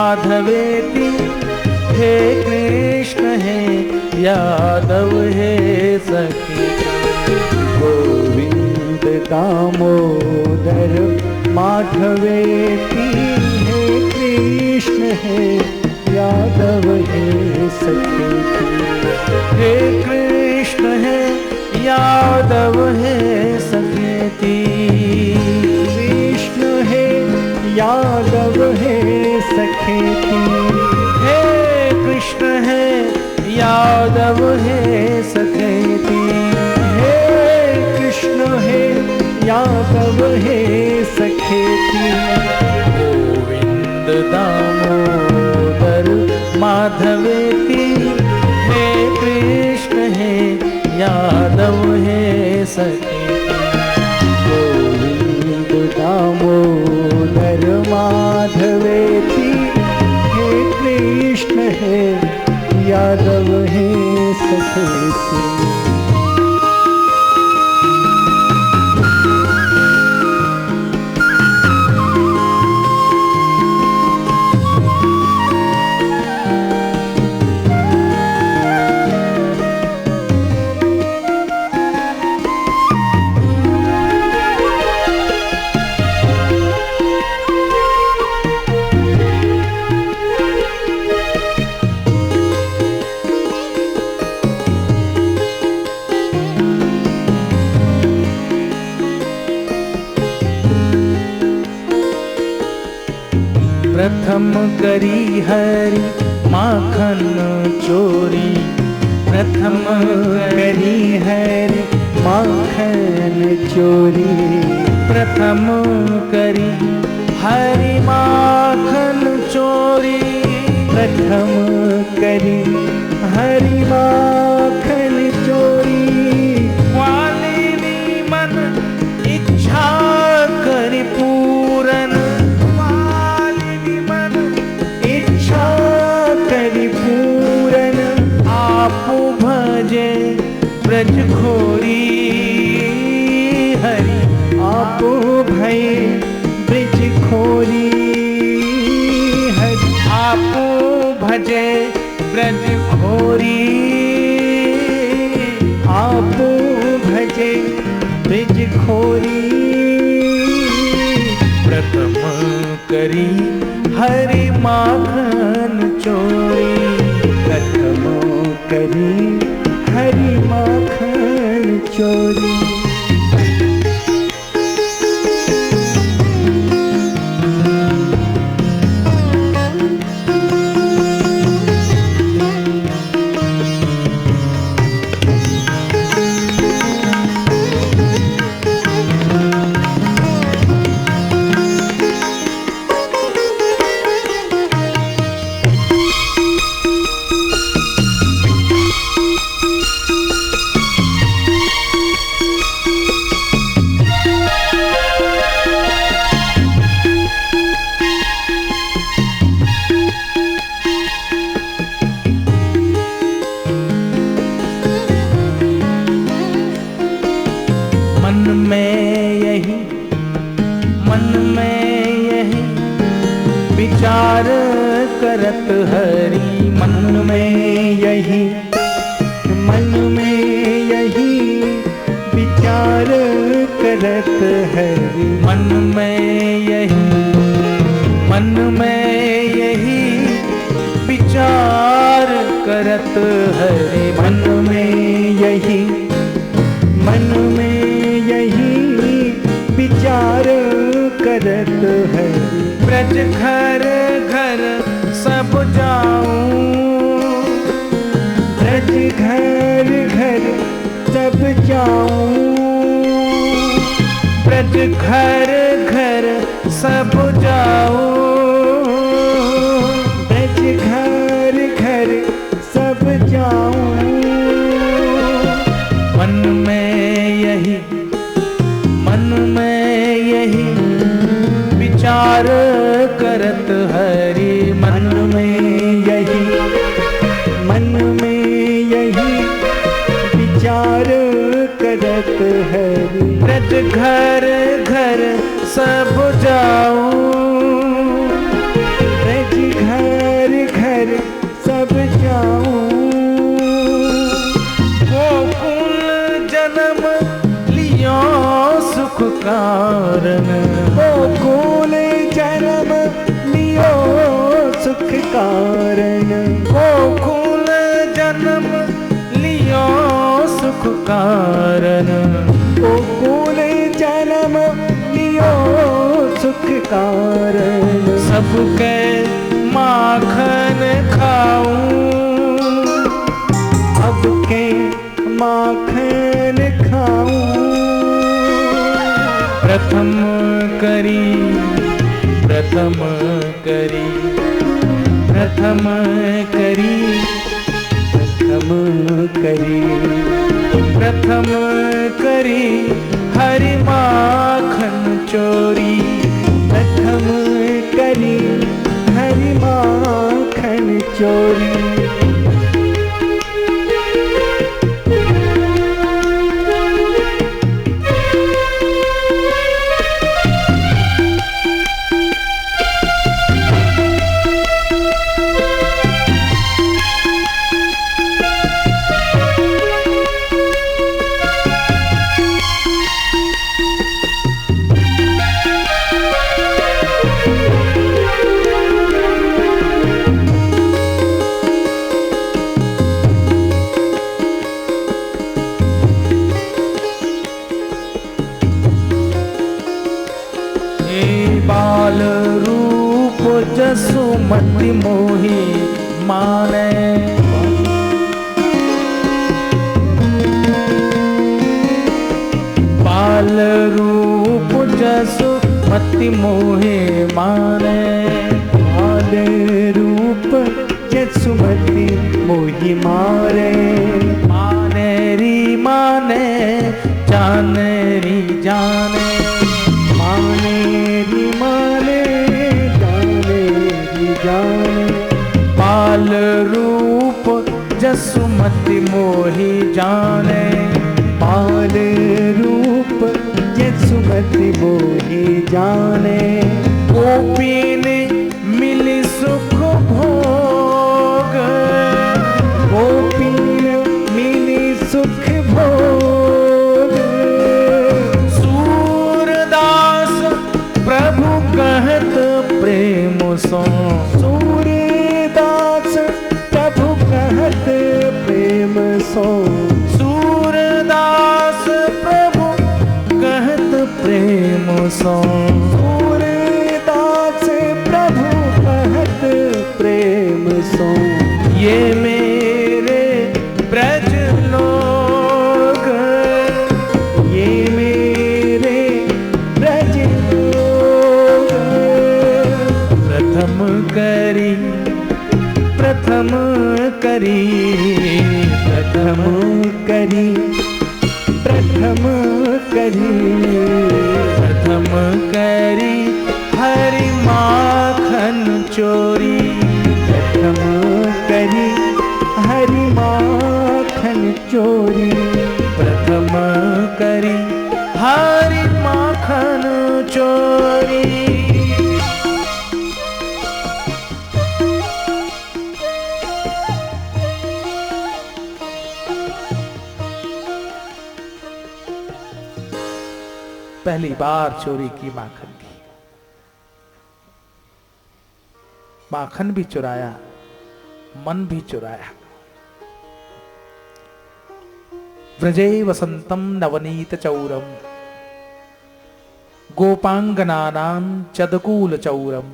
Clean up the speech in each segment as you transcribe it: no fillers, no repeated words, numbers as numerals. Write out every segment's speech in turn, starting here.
माधवेति हे कृष्ण हे यादव हे सखी गोविंद दामोदर माधवेति हे कृष्ण हे यादव हे सखी हे कृष्ण हे यादव हे सखेति कृष्ण हे यादव हे सखेति हे कृष्ण हे यादव हे सखेति हे कृष्ण हे यादव हे सखेति गोविंद दामोदर माधवेति हे कृष्ण हे यादव हे सखेति गोविंद दामोदर माधवेति हे कृष्ण हे यादव हे सखेति प्रथम करी हरि माखन चोरी प्रथम करी हरि माखन चोरी प्रथम करी हरि माखन चोरी प्रथम करी हरि माखन चोरी वालिनी मन इच्छा करी पूरन ब्रज खोरी हरि आपो भय ब्रज खोरी हरि आपो भजे ब्रज खोरी आपो भजे ब्रज खोरी प्रथम करी हरि माखन चोरी प्रथम करी हरि माखन चोरी विचार करत हरि मन में यही विचार करत हरि मन में यही विचार करत हरि मन में यही विचार करत हरि ब्रज घर घर सब जाऊं ब्रज घर घर सब जाऊं ब्रज घर घर सब जाऊं ब्रज घर घर सब जाऊं मन में यही विचार करत हरि मन में यही विचार करत हरि ब्रज घर घर सब जाऊं ब्रज घर कारण, गोकुल जन्म लियो सुख कारण, गोकुल जन्म लियो सुख कारण, सबके माखन खाऊं, अब के माखन खाऊं, प्रथम करी प्रथम करी प्रथम करी प्रथम करी, प्रथम करी हरि माखन चोरी, प्रथम करी हरि माखन चोरी, बाल रूप जसुमति मोहि माने, बाल रूप जसुमति मोहि माने, बाल रूप जसुमति मोहि मारे, माने री माने जाने री जाने, माने री माने जाने री जाने, बाल रूप जसुमति मोहि जाने, बाल रूप जसुमति मोहि जाने, गोपीन मिली सुख भोग, गोपीन मिली सुख भोग, सूरदास प्रभु कहत प्रेम सो, सूरदास प्रभु कहत प्रेम सो, सूरदास प्रभु कहत प्रेम सो, सूरदास प्रभु कहत प्रेम सो, ये मेरे ब्रज लोग, ये मेरे ब्रज लोग, प्रथम करी प्रथम करी प्रथम करी प्रथम करी, प्रथम करी हरि माखन चोरी, प्रथम करी हरि माखन चोरी, प्रथम करी हरि माखन चोरी। पहली बार चोरी की माखन की, माखन भी चुराया, मन भी चुराया। व्रजे वसंतम नवनीत चौरम, गोपांगनानां चदकूल चौरम,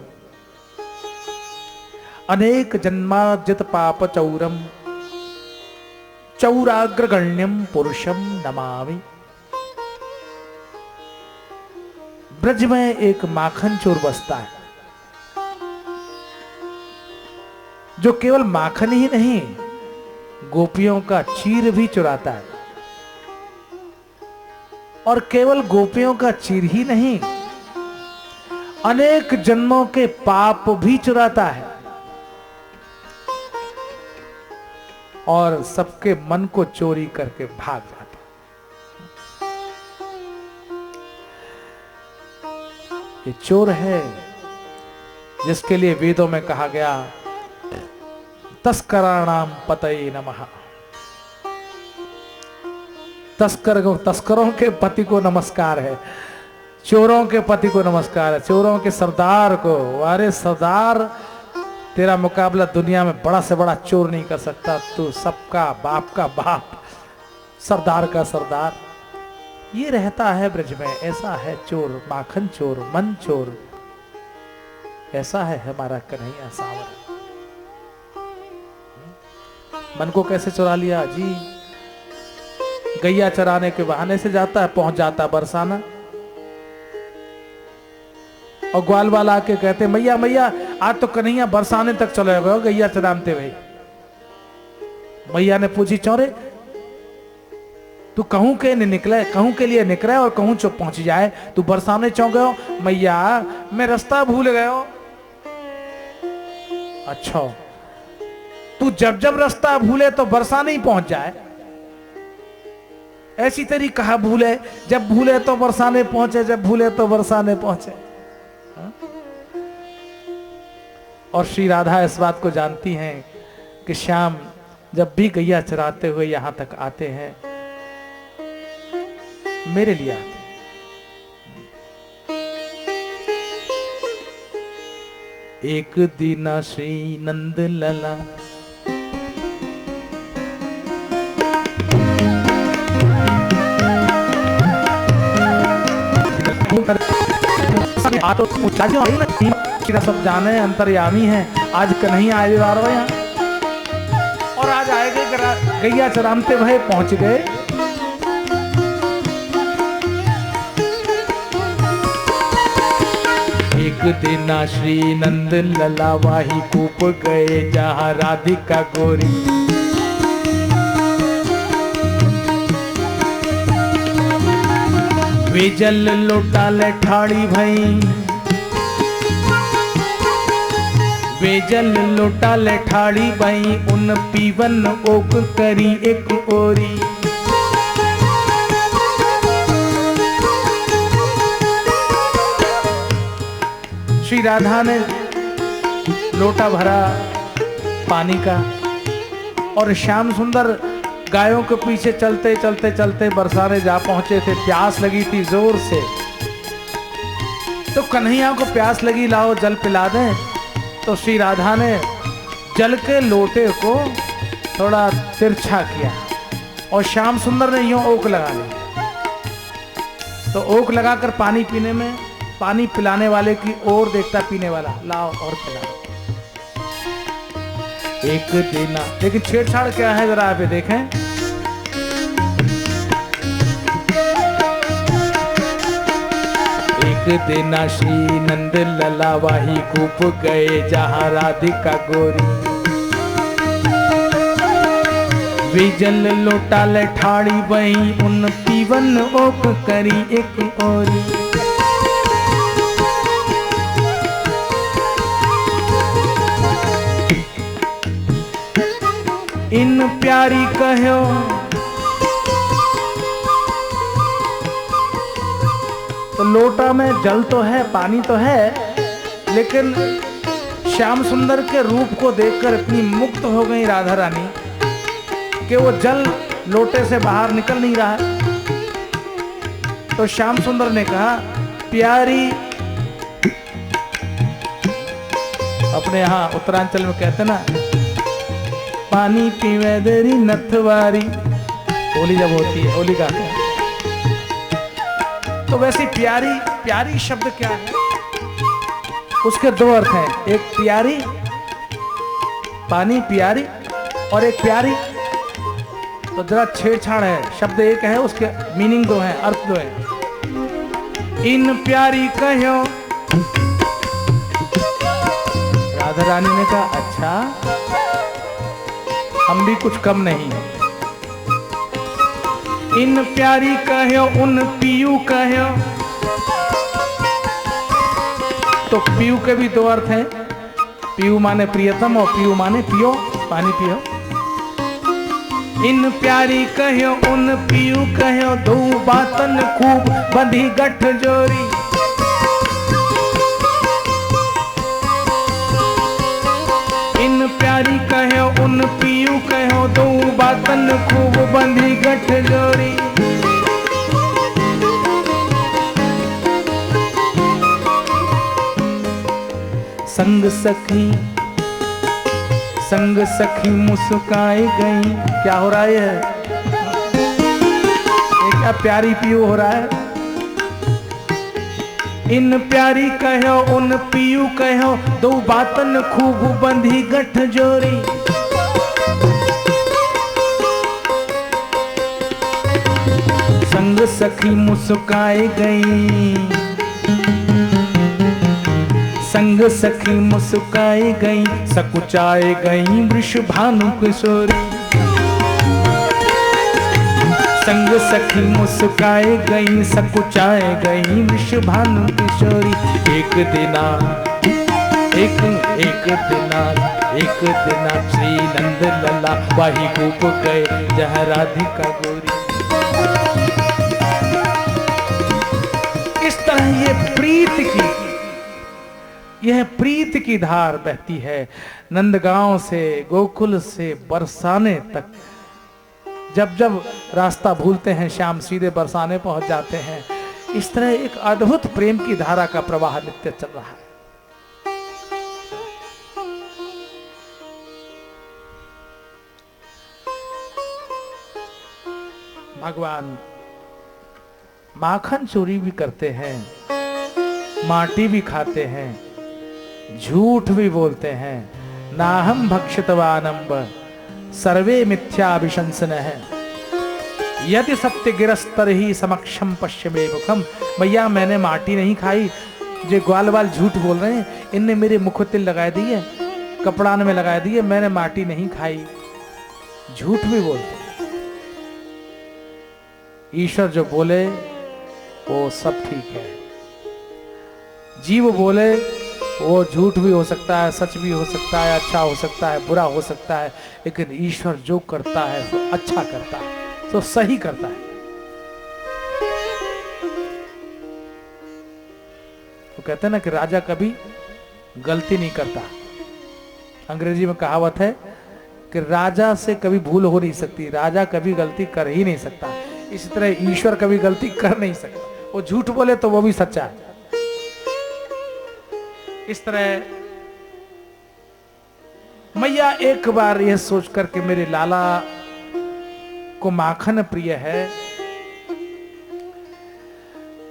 अनेक जन्मार्जित पाप चौरम, चौराग्रगण्यम पुरुषम नमामि। ब्रज में एक माखन चोर बसता है, जो केवल माखन ही नहीं, गोपियों का चीर भी चुराता है। और केवल गोपियों का चीर ही नहीं, अनेक जन्मों के पाप भी चुराता है और सबके मन को चोरी करके भाग जाता है। ये चोर है जिसके लिए वेदों में कहा गया तस्कराणाम पतये नमः। तस्करों के पति को नमस्कार है, चोरों के पति को नमस्कार है, चोरों के सरदार को। अरे सरदार तेरा मुकाबला दुनिया में बड़ा से बड़ा चोर नहीं कर सकता। तू सबका बाप का बाप, सरदार का सरदार। ये रहता है ब्रज में, ऐसा है चोर, माखन चोर, मन चोर। ऐसा है हमारा कन्हैया सांवरा। मन को कैसे चुरा लिया जी? गैया चराने के बहाने से जाता है, पहुंच जाता है बरसाना, और ग्वाल वाला आके कहते मैया मैया आज तो कन्हैया बरसाने तक चले गए गैया चरानते हुए। मैया ने पूछी चौरे तू कहूं के नहीं निकले, कहूं के लिए निकले और कहूं चुप पहुंच जाए, तू बरसाने चौ गयो? मैया मैं रास्ता भूल गयो। अच्छा तू जब जब रास्ता भूले तो बरसाने ही पहुंच जाए, ऐसी तेरी कहा भूले, जब भूले तो बरसाने पहुंचे, जब भूले तो बरसाने पहुंचे। हा? और श्री राधा इस बात को जानती हैं कि श्याम जब भी गैया चराते हुए यहां तक आते हैं मेरे लिए आते हैं। एक दिन श्री नंद लला तो सब जाने अंतर्यामी है। आज कन्हैया आए यहाँ और आज आएगे गैया चरामते भय पहुंच गए। एक दिन श्री नंद लला वाही कूप गए जहाँ राधिका गोरी। वे जल लोटा ले ठाड़ी भई, वे जल लोटा ले ठाड़ी भई, उन पीवन ओक करी एक ओरी। श्री राधा ने लोटा भरा पानी का और श्याम सुंदर गायों के पीछे चलते चलते चलते बरसाने जा पहुंचे थे। प्यास लगी थी जोर से, तो कन्हैया को प्यास लगी, लाओ जल पिला दें। तो श्री राधा ने जल के लोटे को थोड़ा तिरछा किया और श्याम सुंदर ने यूं ओक लगा ली। तो ओक लगाकर पानी पीने में, पानी पिलाने वाले की ओर देखता पीने वाला, लाओ और पिलाओ। एक देना, लेकिन छेड़छाड़ क्या है जरा आप देखें। एक देना श्री नंद लला वाही कूप गए जहाँ राधिका गोरी। वे जल लोटा ले ठाड़ी बही, उन पीवन ओक करी एक ओरी। इन प्यारी कहो तो लोटा में जल तो है, पानी तो है, लेकिन श्याम सुंदर के रूप को देखकर इतनी मुक्त हो गई राधा रानी कि वो जल लोटे से बाहर निकल नहीं रहा। तो श्याम सुंदर ने कहा प्यारी, अपने यहाँ उत्तरांचल में कहते ना पानी पीवे देरी नथवारी, होली जब होती है होली गाते हैं। तो वैसे प्यारी, प्यारी शब्द क्या है? उसके दो अर्थ हैं, एक प्यारी पानी प्यारी और एक प्यारी। तो जरा छेड़छाड़ है, शब्द एक है उसके मीनिंग दो हैं, अर्थ दो हैं। इन प्यारी कहो, राधा रानी ने कहा अच्छा हम भी कुछ कम नहीं है। इन प्यारी कहो उन पीयू कहो। तो पीयू के भी दो अर्थ हैं, पीयू माने प्रियतम और पीयू माने पियो, पानी पियो। इन प्यारी कहो उन पीयू कहो, दो बातन खूब बंधी गठ जोरी। इन प्यारी कहो उन पीयू कहो, दो बातन खूब बंधी गठ जोरी। संग सखी संग सखी मुस्काए गई। क्या हो रहा है? ये क्या प्यारी पियू हो रहा है? इन प्यारी कहो उन पियू कहो, दो बातन खूब बंधी गठ जोरी। संग सखी मुस्काए गई, संग सखी मुस्काए गई, सकुचाए गई वृषभानु किशोरी। संग सखी मुस्काए गई, सकुचाए गई वृषभानु किशोरी। एक दिना श्री नंद लला, वाही गोप गए जहाँ राधिका गोरी। इस तरह यह प्रीत की धार बहती है नंदगांव से, गोकुल से बरसाने तक। जब जब रास्ता भूलते हैं श्याम सीधे बरसाने पहुंच जाते हैं। इस तरह एक अद्भुत प्रेम की धारा का प्रवाह नित्य चल रहा है। भगवान माखन चोरी भी करते हैं, माटी भी खाते हैं, झूठ भी बोलते हैं। नाहम भक्षितवानंब सर्वे मिथ्याभिशंसन है, यदि सत्य गिरस्तर ही समक्षम पश्चिमे मुखम। भैया मैंने माटी नहीं खाई, जो ग्वाल वाल झूठ बोल रहे हैं, इनने मेरे मुख तिल लगा दिए, कपड़ान में लगा दिए, मैंने माटी नहीं खाई। झूठ भी बोलते। ईश्वर जो बोले वो सब ठीक है, जीव बोले वो झूठ भी हो सकता है, सच भी हो सकता है, अच्छा हो सकता है, बुरा हो सकता है, लेकिन ईश्वर जो करता है तो अच्छा करता है, तो सही करता है। वो कहते हैं ना कि राजा कभी गलती नहीं करता। अंग्रेजी में कहावत है कि राजा से कभी भूल हो नहीं सकती, राजा कभी गलती कर ही नहीं सकता। इसी तरह ईश्वर कभी गलती कर नहीं सकता, वो झूठ बोले तो वो भी सच्चा है। इस तरह मैया एक बार यह सोच कर के मेरे लाला को माखन प्रिय है,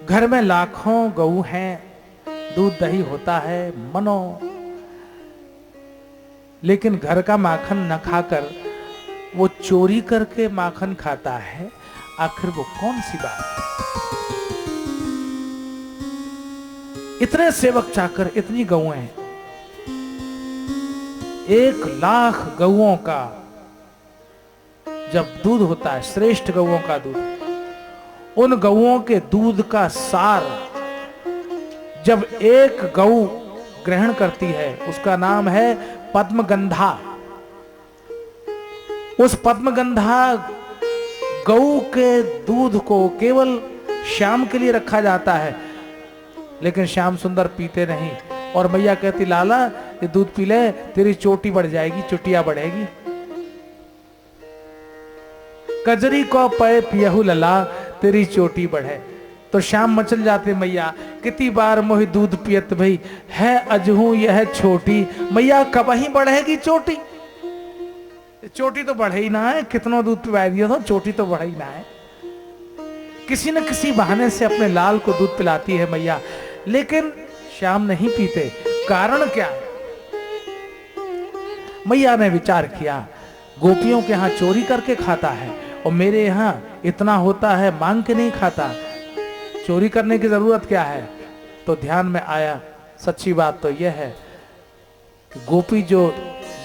घर में लाखों गऊ हैं, दूध दही होता है मनो, लेकिन घर का माखन न खाकर वो चोरी करके माखन खाता है। आखिर वो कौन सी बात है? इतने सेवक चाकर, इतनी गौएं हैं, 1,00,000 गौओं का जब दूध होता है, श्रेष्ठ गौओं का दूध, उन गौओं के दूध का सार जब एक गौ ग्रहण करती है, उसका नाम है पद्मगंधा। उस पद्मगंधा गौ के दूध को केवल श्याम के लिए रखा जाता है, लेकिन श्याम सुंदर पीते नहीं। और मैया कहती लाला ये दूध पी ले, तेरी चोटी बढ़ जाएगी, चुटिया बढ़ेगी। कजरी को पे पियहु लला, तेरी चोटी बढ़े। तो श्याम मचल जाते, मैया कितनी बार मोहि दूध पियत भई, है अजहू यह छोटी, मैया कब ही बढ़ेगी चोटी। चोटी तो बढ़े ही ना है, कितना दूध पिला दिया तो चोटी तो बढ़े ही ना है। किसी न किसी बहाने से अपने लाल को दूध पिलाती है मैया, लेकिन श्याम नहीं पीते। कारण क्या है? मैया ने विचार किया, गोपियों के यहाँ चोरी करके खाता है और मेरे यहाँ इतना होता है मांग के नहीं खाता, चोरी करने की जरूरत क्या है? तो ध्यान में आया, सच्ची बात तो यह है कि गोपी जो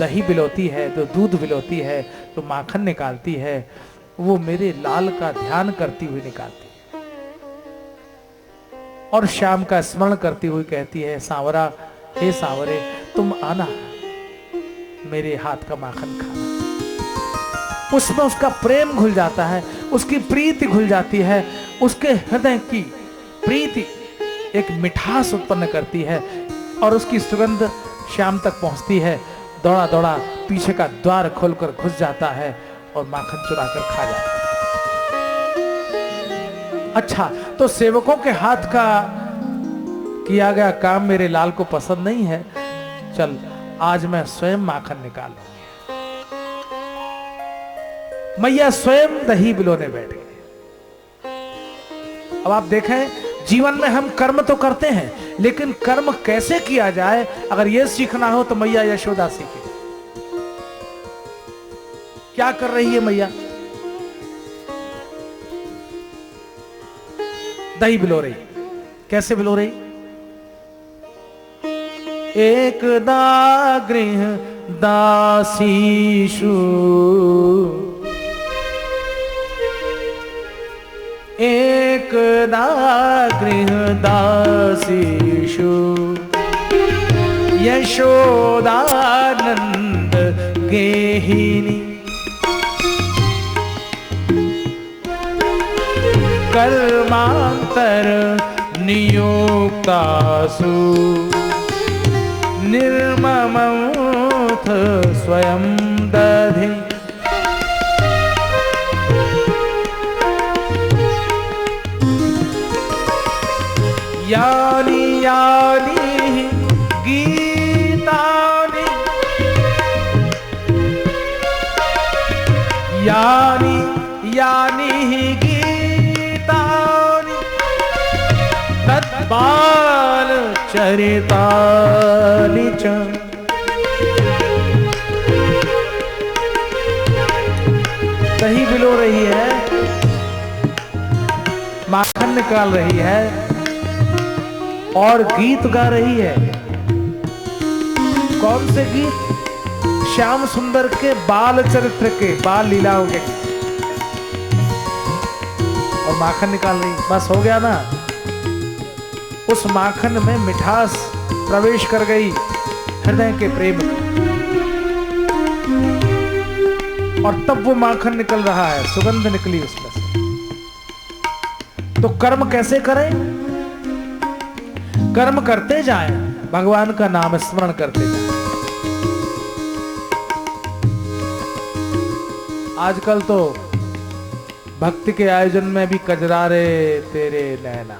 दही बिलोती है, तो दूध बिलोती है, तो माखन निकालती है, वो मेरे लाल का ध्यान करती हुई निकालती है और श्याम का स्मरण करती हुई कहती है, सांवरा हे सांवरे तुम आना, मेरे हाथ का माखन खाना। उसमें उसका प्रेम घुल जाता है, उसकी प्रीति घुल जाती है, उसके हृदय की प्रीति एक मिठास उत्पन्न करती है और उसकी सुगंध श्याम तक पहुंचती है। दौड़ा दौड़ा पीछे का द्वार खोलकर घुस जाता है और माखन चुरा कर खा जाता है। अच्छा, तो सेवकों के हाथ का किया गया काम मेरे लाल को पसंद नहीं है, चल आज मैं स्वयं माखन निकालूंगी। मैया स्वयं दही बिलोने बैठ गए। अब आप देखें, जीवन में हम कर्म तो करते हैं, लेकिन कर्म कैसे किया जाए अगर यह सीखना हो तो मैया यशोदा सीखे। क्या कर रही है मैया? दही बिलो रही। कैसे बिलो रही? एकदा गृह दासीषु एकदा गृह दासीषु यशोदानंद गेहिनी कर्मांतर नियुक्तासु निर्ममोऽथ स्वयं दधे। यानि यानि गीतानि यानि यानि गीतानि तद्बाल चरितानि च। दही बिलो रही है, माखन निकाल रही है और गीत गा रही है। कौन से गीत? श्याम सुंदर के बाल चरित्र के, बाल लीलाओं के। और माखन निकाल रही। बस हो गया ना? उस माखन में मिठास प्रवेश कर गई हृदय के प्रेम में, और तब वो माखन निकल रहा है, सुगंध निकली उसमें से। तो कर्म कैसे करें? कर्म करते जाएं, भगवान का नाम स्मरण करते जाएं। आजकल तो भक्ति के आयोजन में भी कजरारे तेरे नैना।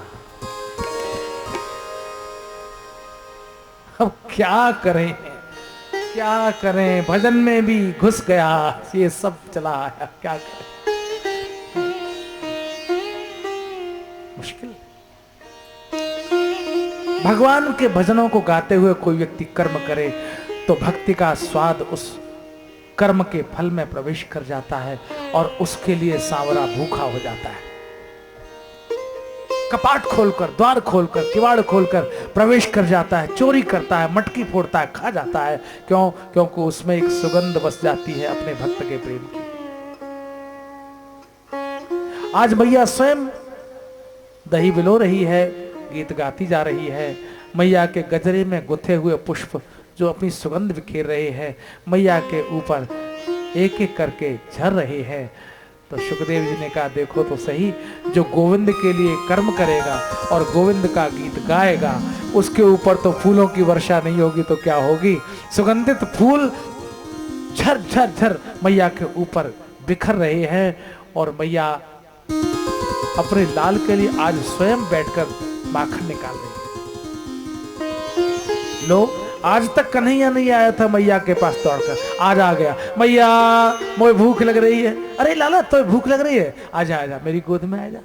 अब क्या करें, क्या करें? भजन में भी घुस गया, ये सब चला आया, क्या करें? मुश्किल। भगवान के भजनों को गाते हुए कोई व्यक्ति कर्म करे तो भक्ति का स्वाद उस कर्म के फल में प्रवेश कर जाता है और उसके लिए सांवरा भूखा हो जाता है। कपाट खोलकर, द्वार खोलकर, किवाड़ खोलकर प्रवेश कर जाता है, चोरी करता है, मटकी फोड़ता है, खा जाता है। क्यों? क्योंकि उसमें एक सुगंध बस जाती है अपने भक्त के प्रेम की। आज मैया स्वयं दही बिलो रही है, गीत गाती जा रही है। मैया के गजरे में गुथे हुए पुष्प जो अपनी सुगंध बिखेर रहे हैं, मैया के ऊपर एक एक करके झर रहे हैं। तो सुखदेव जी ने कहा, देखो तो सही, जो गोविंद के लिए कर्म करेगा और गोविंद का गीत गाएगा, उसके ऊपर तो फूलों की वर्षा नहीं होगी तो क्या होगी? सुगंधित फूल झर झर झर मैया के ऊपर बिखर रहे हैं। और मैया अपने लाल के लिए आज स्वयं बैठकर माखन निकाल रही है। लो, आज तक कन्हैया नहीं आया था मैया के पास दौड़कर, आज आ गया। मैया मुझे भूख लग रही है। अरे लाला, तो भूख लग रही है, आजा आजा मेरी गोद में आजा।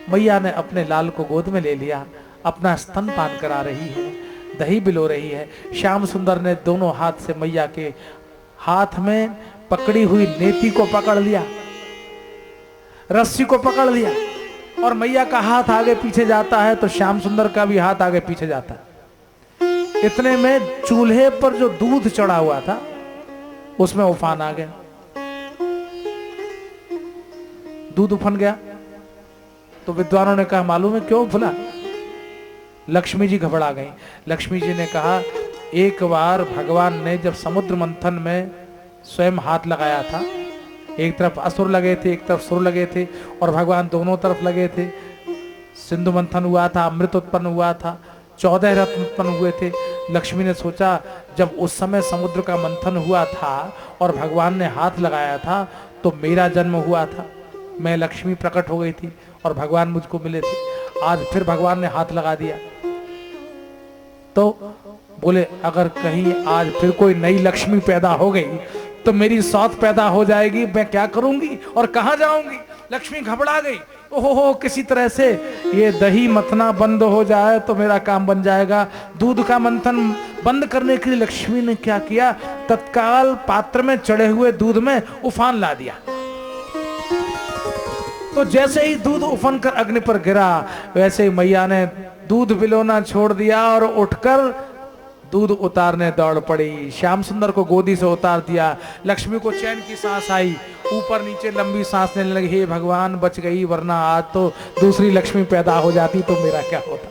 मैया ने अपने लाल को गोद में ले लिया, अपना स्तनपान करा रही है, दही बिलो रही है। श्याम सुंदर ने दोनों हाथ से मैया के हाथ में पकड़ी हुई नेति को पकड़ लिया, रस्सी को पकड़ लिया, और मैया का हाथ आगे पीछे जाता है तो श्याम सुंदर का भी हाथ आगे पीछे जाता है। इतने में चूल्हे पर जो दूध चढ़ा हुआ था उसमें उफान आ गया, दूध उफन गया। तो विद्वानों ने कहा, मालूम है क्यों उफना? लक्ष्मी जी घबरा गई। लक्ष्मी जी ने कहा, एक बार भगवान ने जब समुद्र मंथन में स्वयं हाथ लगाया था, एक तरफ असुर लगे थे, एक तरफ सुर लगे थे, और भगवान दोनों तरफ लगे थे। सिंधु मंथन हुआ था, अमृत उत्पन्न हुआ था, 14 रत्न उत्पन्न हुए थे। लक्ष्मी ने सोचा, जब उस समय समुद्र का मंथन हुआ था और भगवान ने हाथ लगाया था तो मेरा जन्म हुआ था, मैं लक्ष्मी प्रकट हो गई थी और भगवान मुझको मिले थे। आज फिर भगवान ने हाथ लगा दिया, तो बोले अगर कहीं आज फिर कोई नई लक्ष्मी पैदा हो गई तो मेरी सौत पैदा हो जाएगी, मैं क्या करूंगी और कहां जाऊंगी। लक्ष्मी घबरा गई, ओहो किसी तरह से ये दही मथना बंद हो जाए तो मेरा काम बन जाएगा। दूध का मंथन बंद करने के लिए लक्ष्मी ने क्या किया, तत्काल पात्र में चढ़े हुए दूध में उफान ला दिया। तो जैसे ही दूध उफन कर अग्नि पर गिरा, वैसे ही मैया ने दूध बिलोना छोड़ दिया और उठकर दूध उतारने दौड़ पड़ी। श्याम सुंदर को गोदी से उतार दिया। लक्ष्मी को चैन की सांस आई, ऊपर नीचे लंबी सांस लेने लगी। हे भगवान बच गई, वरना आज तो दूसरी लक्ष्मी पैदा हो जाती तो मेरा क्या होता।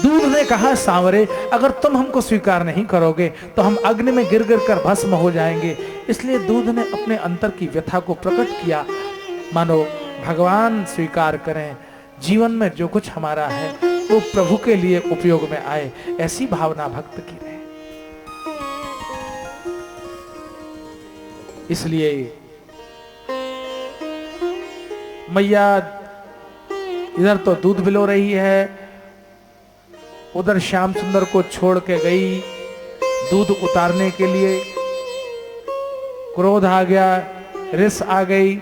दूध ने कहा, सांवरे अगर तुम हमको स्वीकार नहीं करोगे तो हम अग्नि में गिर गिर कर भस्म हो जाएंगे। इसलिए दूध ने अपने अंतर की व्यथा को प्रकट किया, मानो भगवान स्वीकार करें, जीवन में जो कुछ हमारा है वो प्रभु के लिए उपयोग में आए, ऐसी भावना भक्त की रहे। इसलिए मैया इधर तो दूध बिलो रही है, उधर श्याम सुंदर को छोड़ के गई दूध उतारने के लिए। क्रोध आ गया, रिस आ गई।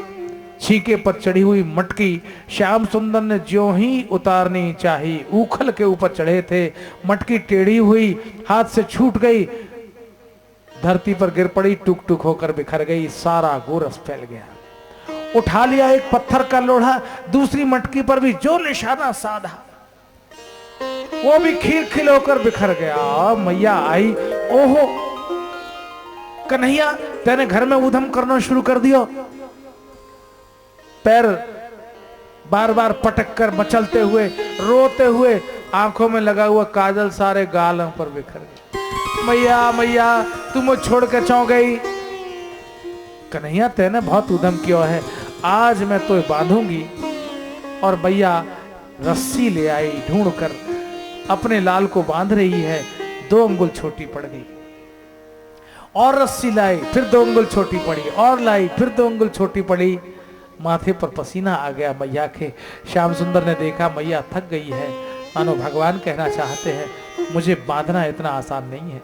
छीके पर चढ़ी हुई मटकी श्याम सुंदर ने ज्यों ही उतारनी चाही, ऊखल के ऊपर चढ़े थे, मटकी टेढ़ी हुई, हाथ से छूट गई, धरती पर गिर पड़ी, टुक टुक होकर बिखर गई, सारा गोरस फैल गया। उठा लिया एक पत्थर का लोढ़ा, दूसरी मटकी पर भी जो निशाना साधा वो भी खीर खिल होकर बिखर गया। मैया आई, ओहो कन्हैया तेने घर में उधम करना शुरू कर दियो। पैर बार बार पटक कर मचलते हुए, रोते हुए, आंखों में लगा हुआ काजल सारे गालों पर बिखर गया। मैया मैया तुम मुझे छोड़ के चौ गई। कन्हैया तेने बहुत उधम किया है, आज मैं तो बांधूंगी। और मैया रस्सी ले आई ढूंढ कर, अपने लाल को बांध रही है, 2 अंगुल छोटी पड़ गई। और रस्सी लाई, फिर 2 अंगुल छोटी पड़ी, और लाई, फिर 2 अंगुल छोटी पड़ी। माथे पर पसीना आ गया मैया के। श्याम सुंदर ने देखा मैया थक गई है, मानो भगवान कहना चाहते हैं मुझे बांधना इतना आसान नहीं है।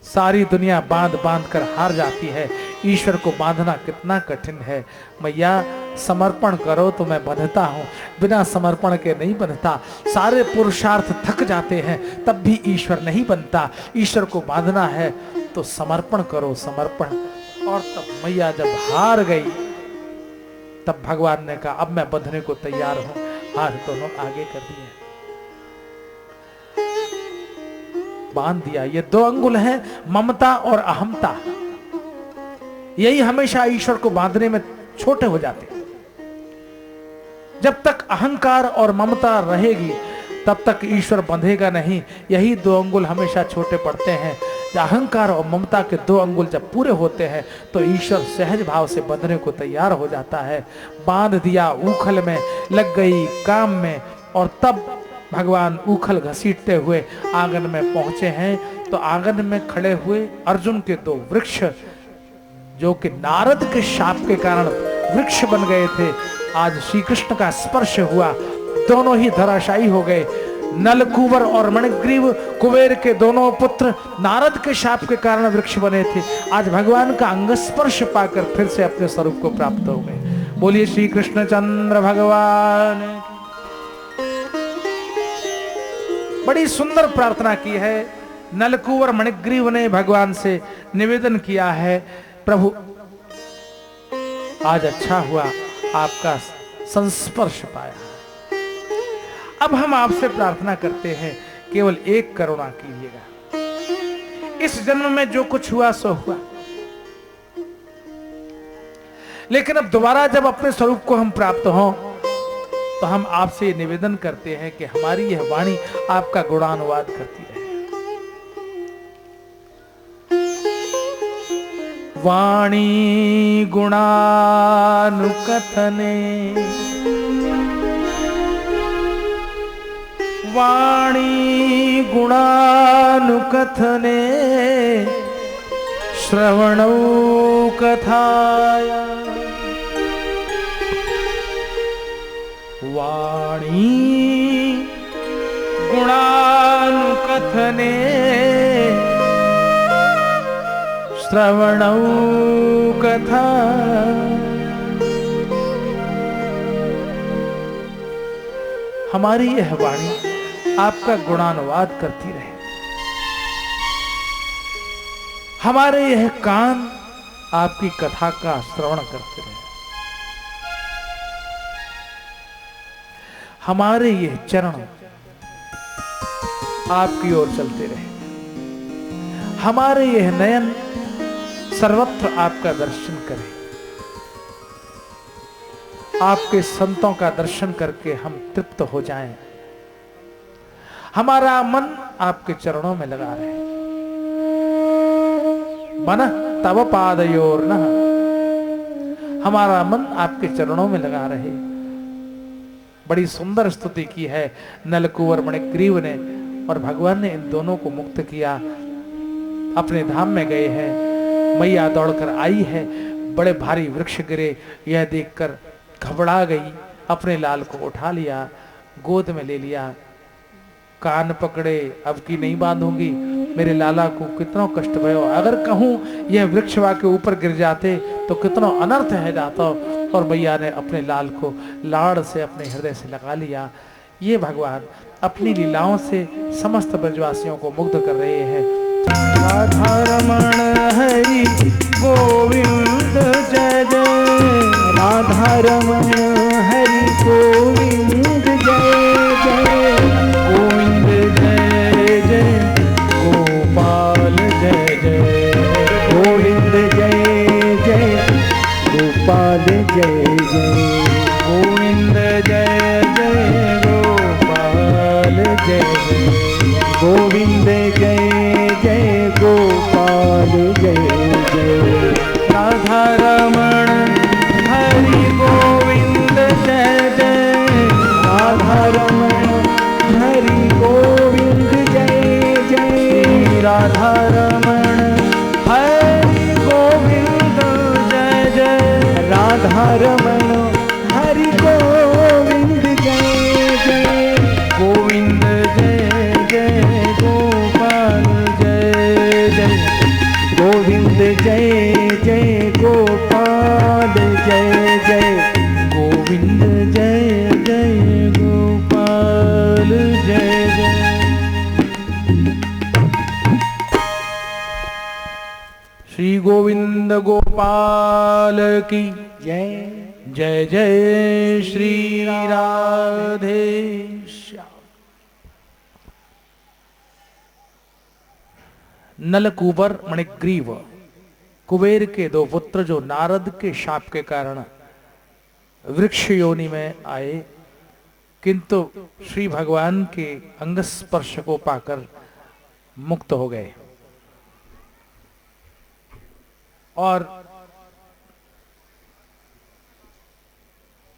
सारी दुनिया बांध बांध कर हार जाती है, ईश्वर को बांधना कितना कठिन है। मैया समर्पण करो तो मैं बंधता हूं, बिना समर्पण के नहीं बंधता। सारे पुरुषार्थ थक जाते हैं तब भी ईश्वर नहीं बनता। ईश्वर को बांधना है तो समर्पण करो, समर्पण। और तब मैया जब हार गई तब भगवान ने कहा अब मैं बंधने को तैयार हूं। हाथ दोनों आगे कर दिए, बांध दिया। ये 2 अंगुल हैं ममता और अहमता, यही हमेशा ईश्वर को बांधने में छोटे हो जाते हैं। जब तक अहंकार और ममता रहेगी तब तक ईश्वर बंधेगा नहीं। यही 2 अंगुल हमेशा छोटे पड़ते हैं। अहंकार और ममता के 2 अंगुल जब पूरे होते हैं तो ईश्वर सहज भाव से बंधने को तैयार हो जाता है। बांध दिया, ऊखल में लग गई, काम में। और तब भगवान ऊखल घसीटते हुए आंगन में पहुंचे हैं। तो आंगन में खड़े हुए अर्जुन के 2 वृक्ष, जो कि नारद के शाप के कारण वृक्ष बन गए थे, आज श्री कृष्ण का स्पर्श हुआ, दोनों ही धराशायी हो गए। नलकुबर और मणिग्रीव कुबेर के दोनों पुत्र नारद के शाप के कारण वृक्ष बने थे, आज भगवान का अंग स्पर्श पाकर फिर से अपने स्वरूप को प्राप्त हो गए। बोलिए श्री कृष्ण चंद्र भगवान। बड़ी सुंदर प्रार्थना की है। नलकुबर मणिग्रीव ने भगवान से निवेदन किया है, प्रभु आज अच्छा हुआ आपका संस्पर्श पाया। अब हम आपसे प्रार्थना करते हैं केवल एक करुणा कीजिएगा। इस जन्म में जो कुछ हुआ सो हुआ, लेकिन अब दोबारा जब अपने स्वरूप को हम प्राप्त हों तो हम आपसे निवेदन करते हैं कि हमारी यह वाणी आपका गुणानुवाद करती रहे। वाणी गुणानुकथने, वाणी गुणानुकथने, श्रवणौ कथाया। वाणी गुणानुकथने, कथने श्रवणौ कथा। हमारी यह वाणी आपका गुणानुवाद करती रहे, हमारे यह कान आपकी कथा का श्रवण करते रहे, हमारे यह चरण आपकी ओर चलते रहे, हमारे यह नयन सर्वत्र आपका दर्शन करें, आपके संतों का दर्शन करके हम तृप्त हो जाएं, हमारा मन आपके चरणों में लगा रहे। मन तव पादयोर न, हमारा मन आपके चरणों में लगा रहे। बड़ी सुंदर स्तुति की है नलकुंवर मणिग्रीव ने, और भगवान ने इन दोनों को मुक्त किया, अपने धाम में गए हैं। मैया दौड़कर आई है, बड़े भारी वृक्ष गिरे, यह देखकर घबरा गई, अपने लाल को उठा लिया, गोद में ले लिया, कान पकड़े, अब की नहीं बांधूंगी, मेरे लाला को कितना कष्ट भयो, अगर कहूं यह वृक्षवा के ऊपर गिर जाते तो कितना अनर्थ है जाता। और मैया ने अपने लाल को लाड़ से अपने हृदय से लगा लिया। ये भगवान अपनी लीलाओं से समस्त ब्रजवासियों को मुग्ध कर रहे हैं। राधा रमण हरि गोविंद जय जय, राधा रमण हरि गोविंद जय जय, गोविंद जय जय गोपाल जय जय, गोविंद जय जय गोपाल जय जय, गोविंद जय जय गोपाल जय जय, गोविंद जय जय गोपाल जय जय, राधा रमण हरि गोविंद जय जय, राधा रमण हरि गोविंद जय जय, राधा रमण हरि गोविंद जय जय, राधा रमण हरि गोविंद जय जय, गोविंद जय जय गोपाल जय जय, गोविंद जय जय गोपाल जय जय, गोविंद जय जय गोपाल जय जय। श्री गोविंद गोपाल की जय जय जय श्री राधे श्याम। नलकुबर मणिग्रीव, कुबेर के दो पुत्र जो नारद के शाप के कारण वृक्ष योनि में आए, किंतु श्री भगवान के अंग स्पर्श को पाकर मुक्त हो गए। और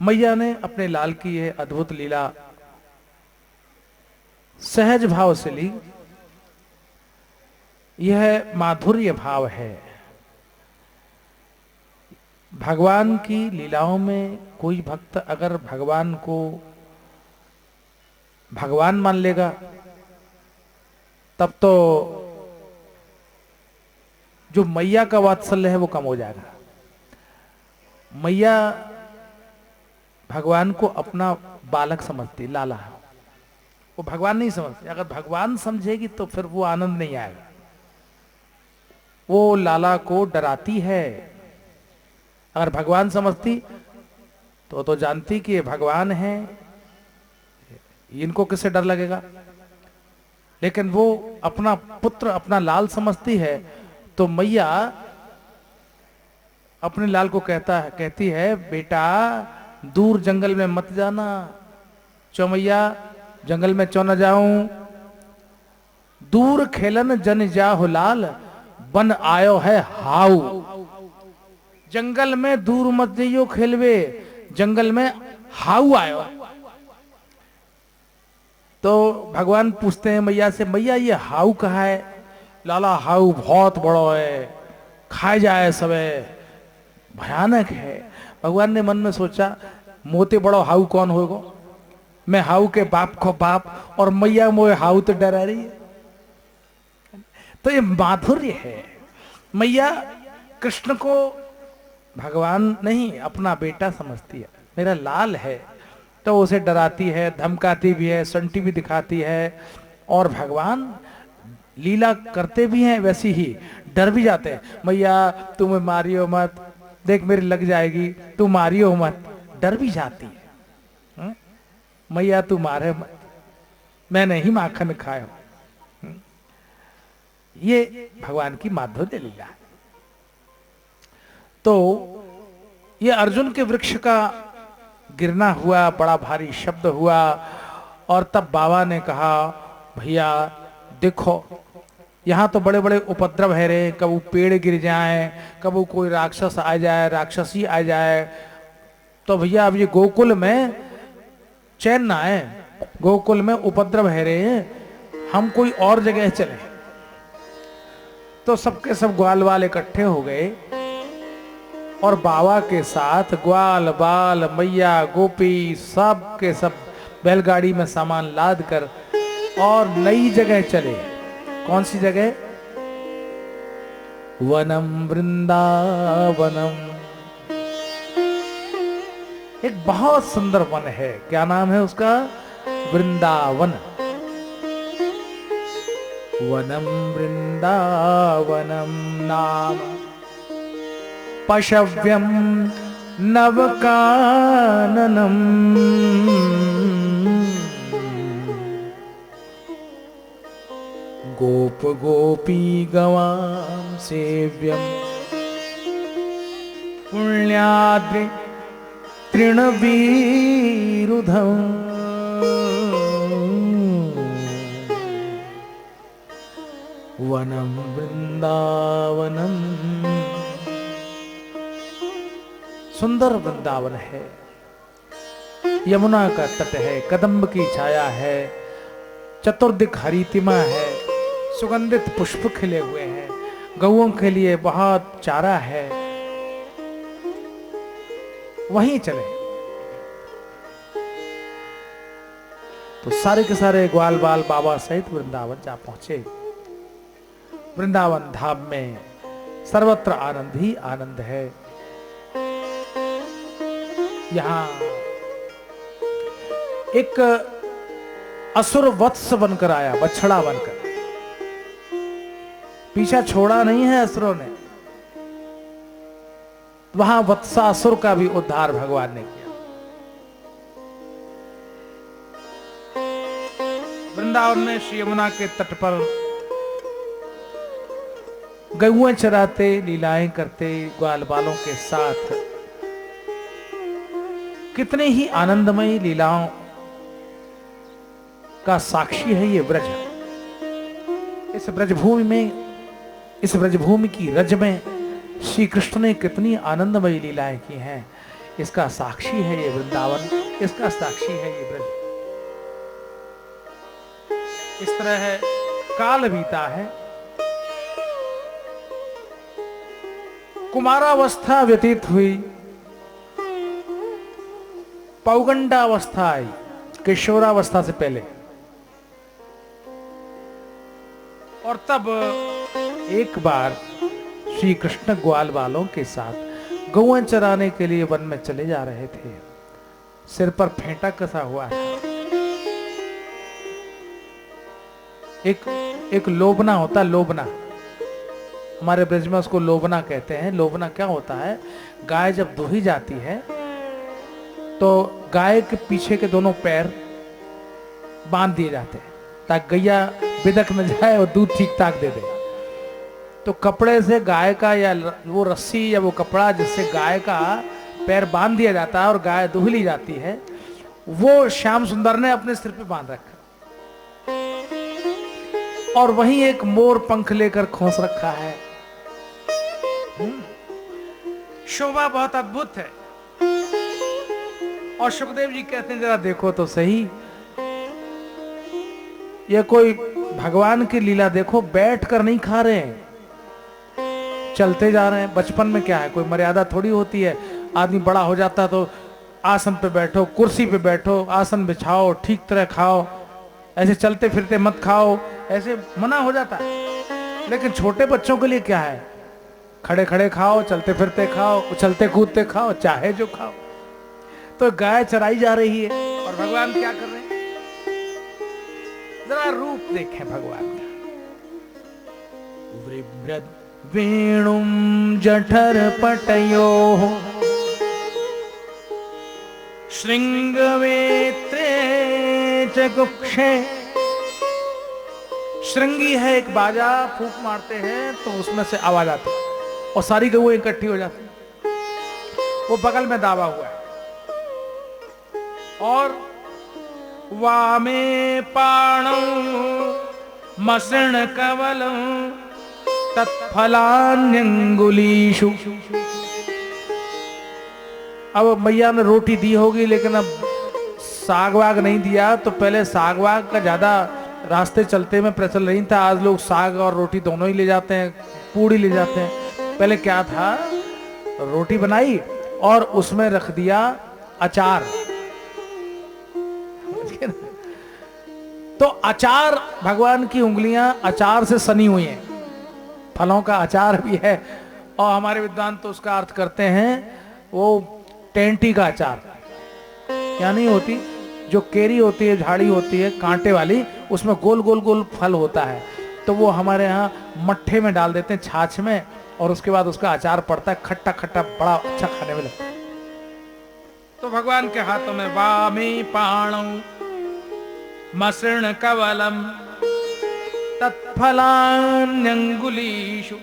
मैया ने अपने लाल की यह अद्भुत लीला सहज भाव से ली। यह माधुर्य भाव है। भगवान की लीलाओं में कोई भक्त अगर भगवान को भगवान मान लेगा तब तो जो मैया का वात्सल्य है वो कम हो जाएगा। मैया भगवान को अपना बालक समझती, लाला, वो भगवान नहीं समझती। अगर भगवान समझेगी तो फिर वो आनंद नहीं आएगा। वो लाला को डराती है। अगर भगवान समझती तो जानती कि ये भगवान है, इनको किससे डर लगेगा। लेकिन वो अपना पुत्र, अपना लाल समझती है, तो मैया अपने लाल को कहती है, बेटा दूर जंगल में मत जाना, चौमैया जंगल में क्यों न जाऊं, दूर खेलन जन जाहो लाल, बन आयो है हाउ। जंगल में दूर मत जाइयो खेलवे, जंगल में हाउ आयो। तो भगवान पूछते हैं मैया से, मैया ये हाउ कहाँ है। लाला हाउ बहुत बड़ा है, खाए जाए सबे, भयानक है। भगवान ने मन में सोचा, मोते बड़ो हाउ कौन होगा। मैं हाउ के बाप को बाप और मैया मोए हाउ तो डरा रही है। तो ये माधुर्य है। मैया कृष्ण को भगवान नहीं अपना बेटा समझती है, मेरा लाल है, तो उसे डराती है, धमकाती भी है, संटी भी दिखाती है, और भगवान लीला करते भी हैं वैसी ही, डर भी जाते हैं। मैया तुम्हें मारियो मत, देख मेरी लग जाएगी, तू मारियो मत, डर भी जाती है। मैया तू मारे मत, मैं नहीं माखन खाया। ये भगवान की माधुर्य लीला है। तो ये अर्जुन के वृक्ष का गिरना हुआ, बड़ा भारी शब्द हुआ, और तब बाबा ने कहा भैया देखो यहाँ तो बड़े बड़े उपद्रव है रे, कब पेड़ गिर जाए, कब कोई राक्षस आ जाए, राक्षसी आ जाए, तो भैया अब ये गोकुल में चैन ना है, गोकुल में उपद्रव है रे, हम कोई और जगह चले। तो सबके सब ग्वाल वाल इकट्ठे हो गए और बाबा के साथ ग्वाल बाल मैया गोपी सब के सब बैलगाड़ी में सामान लाद कर और नई जगह चले। कौन सी जगह? वनम वृंदावनम। एक बहुत सुंदर वन है, क्या नाम है उसका? वृंदावन। वनम वृंदावनम नाम पशव्यम नवकाननम गोप गोपी गवाम सेव्यम पुण्याद्रि तृणवीरुधम वनम वृंदावनम। सुंदर वृंदावन है, यमुना का तट है, कदम्ब की छाया है, चतुर्दिक हरितिमा है, सुगंधित पुष्प खिले हुए हैं, गौओं के लिए बहुत चारा है, वहीं चले। तो सारे के सारे ग्वाल बाल बाबा सहित वृंदावन जा पहुंचे। वृंदावन धाम में सर्वत्र आनंद ही आनंद है। यहां एक असुर वत्स बनकर आया, बछड़ा बनकर, पीछा छोड़ा नहीं है असुरों ने। वहां वत्सासुर का भी उद्धार भगवान ने किया। वृंदावन में श्री यमुना के तट पर गौएं चराते, लीलाएं करते ग्वाल बालों के साथ, कितने ही आनंदमयी लीलाओं का साक्षी है ये ब्रज। इस ब्रजभूमि में, इस ब्रजभूमि की रज में श्री कृष्ण ने कितनी आनंदमयी लीलाएं की हैं, इसका साक्षी है ये वृंदावन, इसका साक्षी है ये ब्रज। इस तरह है, काल बीता है, कुमारावस्था व्यतीत हुई, पौगंडावस्था आई, किशोरावस्था से पहले, और तब एक बार श्री कृष्ण ग्वाल बालों के साथ गौएं चराने के लिए वन में चले जा रहे थे। सिर पर फेंटा कसा हुआ था। एक लोबना होता, लोबना, हमारे ब्रज में उसको लोबना कहते हैं। लोबना क्या होता है? गाय जब दूही जाती है तो गाय के पीछे के दोनों पैर बांध दिए जाते हैं ताकि गैया बिदक न जाए और दूध ठीक ठाक दे दे। तो कपड़े से गाय का, या वो रस्सी या वो कपड़ा जिससे गाय का पैर बांध दिया जाता है और गाय दूह ली जाती है, वो श्याम सुंदर ने अपने सिर पे बांध रखा, और वहीं एक मोर पंख लेकर खोस रखा है। शोभा बहुत अद्भुत है। और सुखदेव जी कहते हैं जरा देखो तो सही, ये कोई भगवान की लीला देखो, बैठ कर नहीं खा रहे हैं, चलते जा रहे हैं। बचपन में क्या है, कोई मर्यादा थोड़ी होती है, आदमी बड़ा हो जाता तो आसन पे बैठो, कुर्सी पे बैठो, आसन बिछाओ, ठीक तरह खाओ, ऐसे चलते फिरते मत खाओ, ऐसे मना हो जाता है। लेकिन छोटे बच्चों के लिए क्या है, खड़े खड़े खाओ, चलते फिरते खाओ, उछलते कूदते खाओ, चाहे जो खाओ। तो गाय चराई जा रही है और भगवान क्या कर रहे हैं, जरा रूप देखें भगवान का। वृब्रद वेणुम जठर पटयो श्रृंगवेत्रे च गुक्षे। श्रृंगी है एक बाजा, फूंक मारते हैं तो उसमें से आवाज आती है और सारी गऊ इकट्ठी हो जाती है। वो बगल में दावा हुआ है। और वामे पाणौ मसृण कवलौ तत्फलान्यंगुलीषु। अब मैया ने रोटी दी होगी, लेकिन अब साग वाग नहीं दिया, तो पहले साग वाग का ज्यादा रास्ते चलते में प्रचल नहीं था। आज लोग साग और रोटी दोनों ही ले जाते हैं, पूड़ी ले जाते हैं। पहले क्या था, रोटी बनाई और उसमें रख दिया अचार। तो अचार, भगवान की उंगलियां अचार से सनी हुई हैं, फलों का अचार भी है। और हमारे विद्वान तो उसका अर्थ करते हैं वो टेंटी का अचार। क्या नहीं होती, जो केरी होती है, झाड़ी होती है कांटे वाली, उसमें गोल गोल गोल फल होता है, तो वो हमारे यहाँ मट्ठे में डाल देते हैं, छाछ में, और उसके बाद उसका अचार पड़ता है, खट्टा खट्टा, बड़ा अच्छा खाने में लगता है। तो भगवान के हाथों में वामी पाणौ मसृण कवलम तत्फलान्यंगुलीषु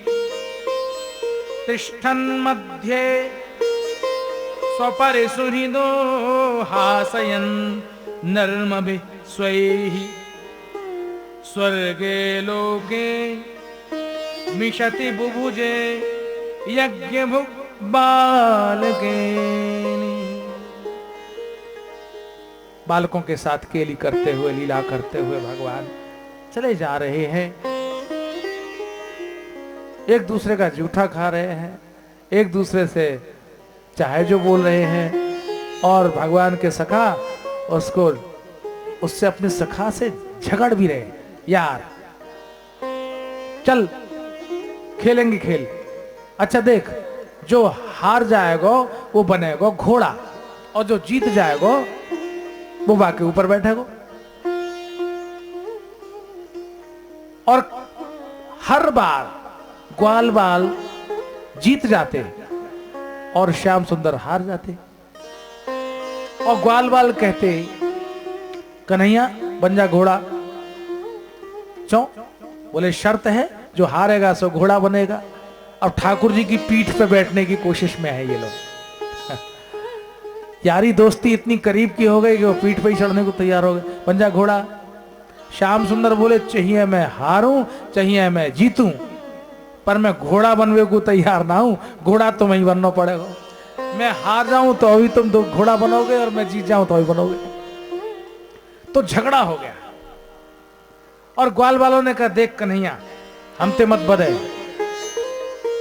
तिष्ठन् मध्ये स्वपरिसुहृदो हासयन् नर्मभिः स्वैः स्वर्गे लोके मिषति बुभुजे यज्ञभुक् बालकेनि। बालकों के साथ केली करते हुए, लीला करते हुए भगवान चले जा रहे हैं। एक दूसरे का जूठा खा रहे हैं, एक दूसरे से चाहे जो बोल रहे हैं, और भगवान के सखा उससे अपने सखा से झगड़ भी रहे। यार चल खेलेंगे खेल, अच्छा देख, जो हार जाएगा वो बनेगा घोड़ा, और जो जीत जाएगा वो बाकी ऊपर बैठेगा। और हर बार ग्वाल बाल जीत जाते और श्याम सुंदर हार जाते। और ग्वाल बाल कहते, कन्हैया बन जा घोड़ा। क्यों? बोले शर्त है, जो हारेगा सो घोड़ा बनेगा। अब ठाकुर जी की पीठ पे बैठने की कोशिश में है ये लोग। यारी दोस्ती इतनी करीब की हो गई कि वो पीठ पे ही चढ़ने को तैयार हो गए। बन जा घोड़ा। श्याम सुंदर बोले, चाहिए मैं हारूं, चाहिए मैं जीतूं, पर मैं घोड़ा बनने को तैयार ना हूं। घोड़ा तो मैं ही बनना पड़ेगा। मैं हार जाऊं तो अभी तुम दो घोड़ा बनोगे, और मैं जीत जाऊं तो अभी बनोगे। तो झगड़ा हो गया। और ग्वाल वालों ने कहा, देख कन्हैया, हम ते मत बदे,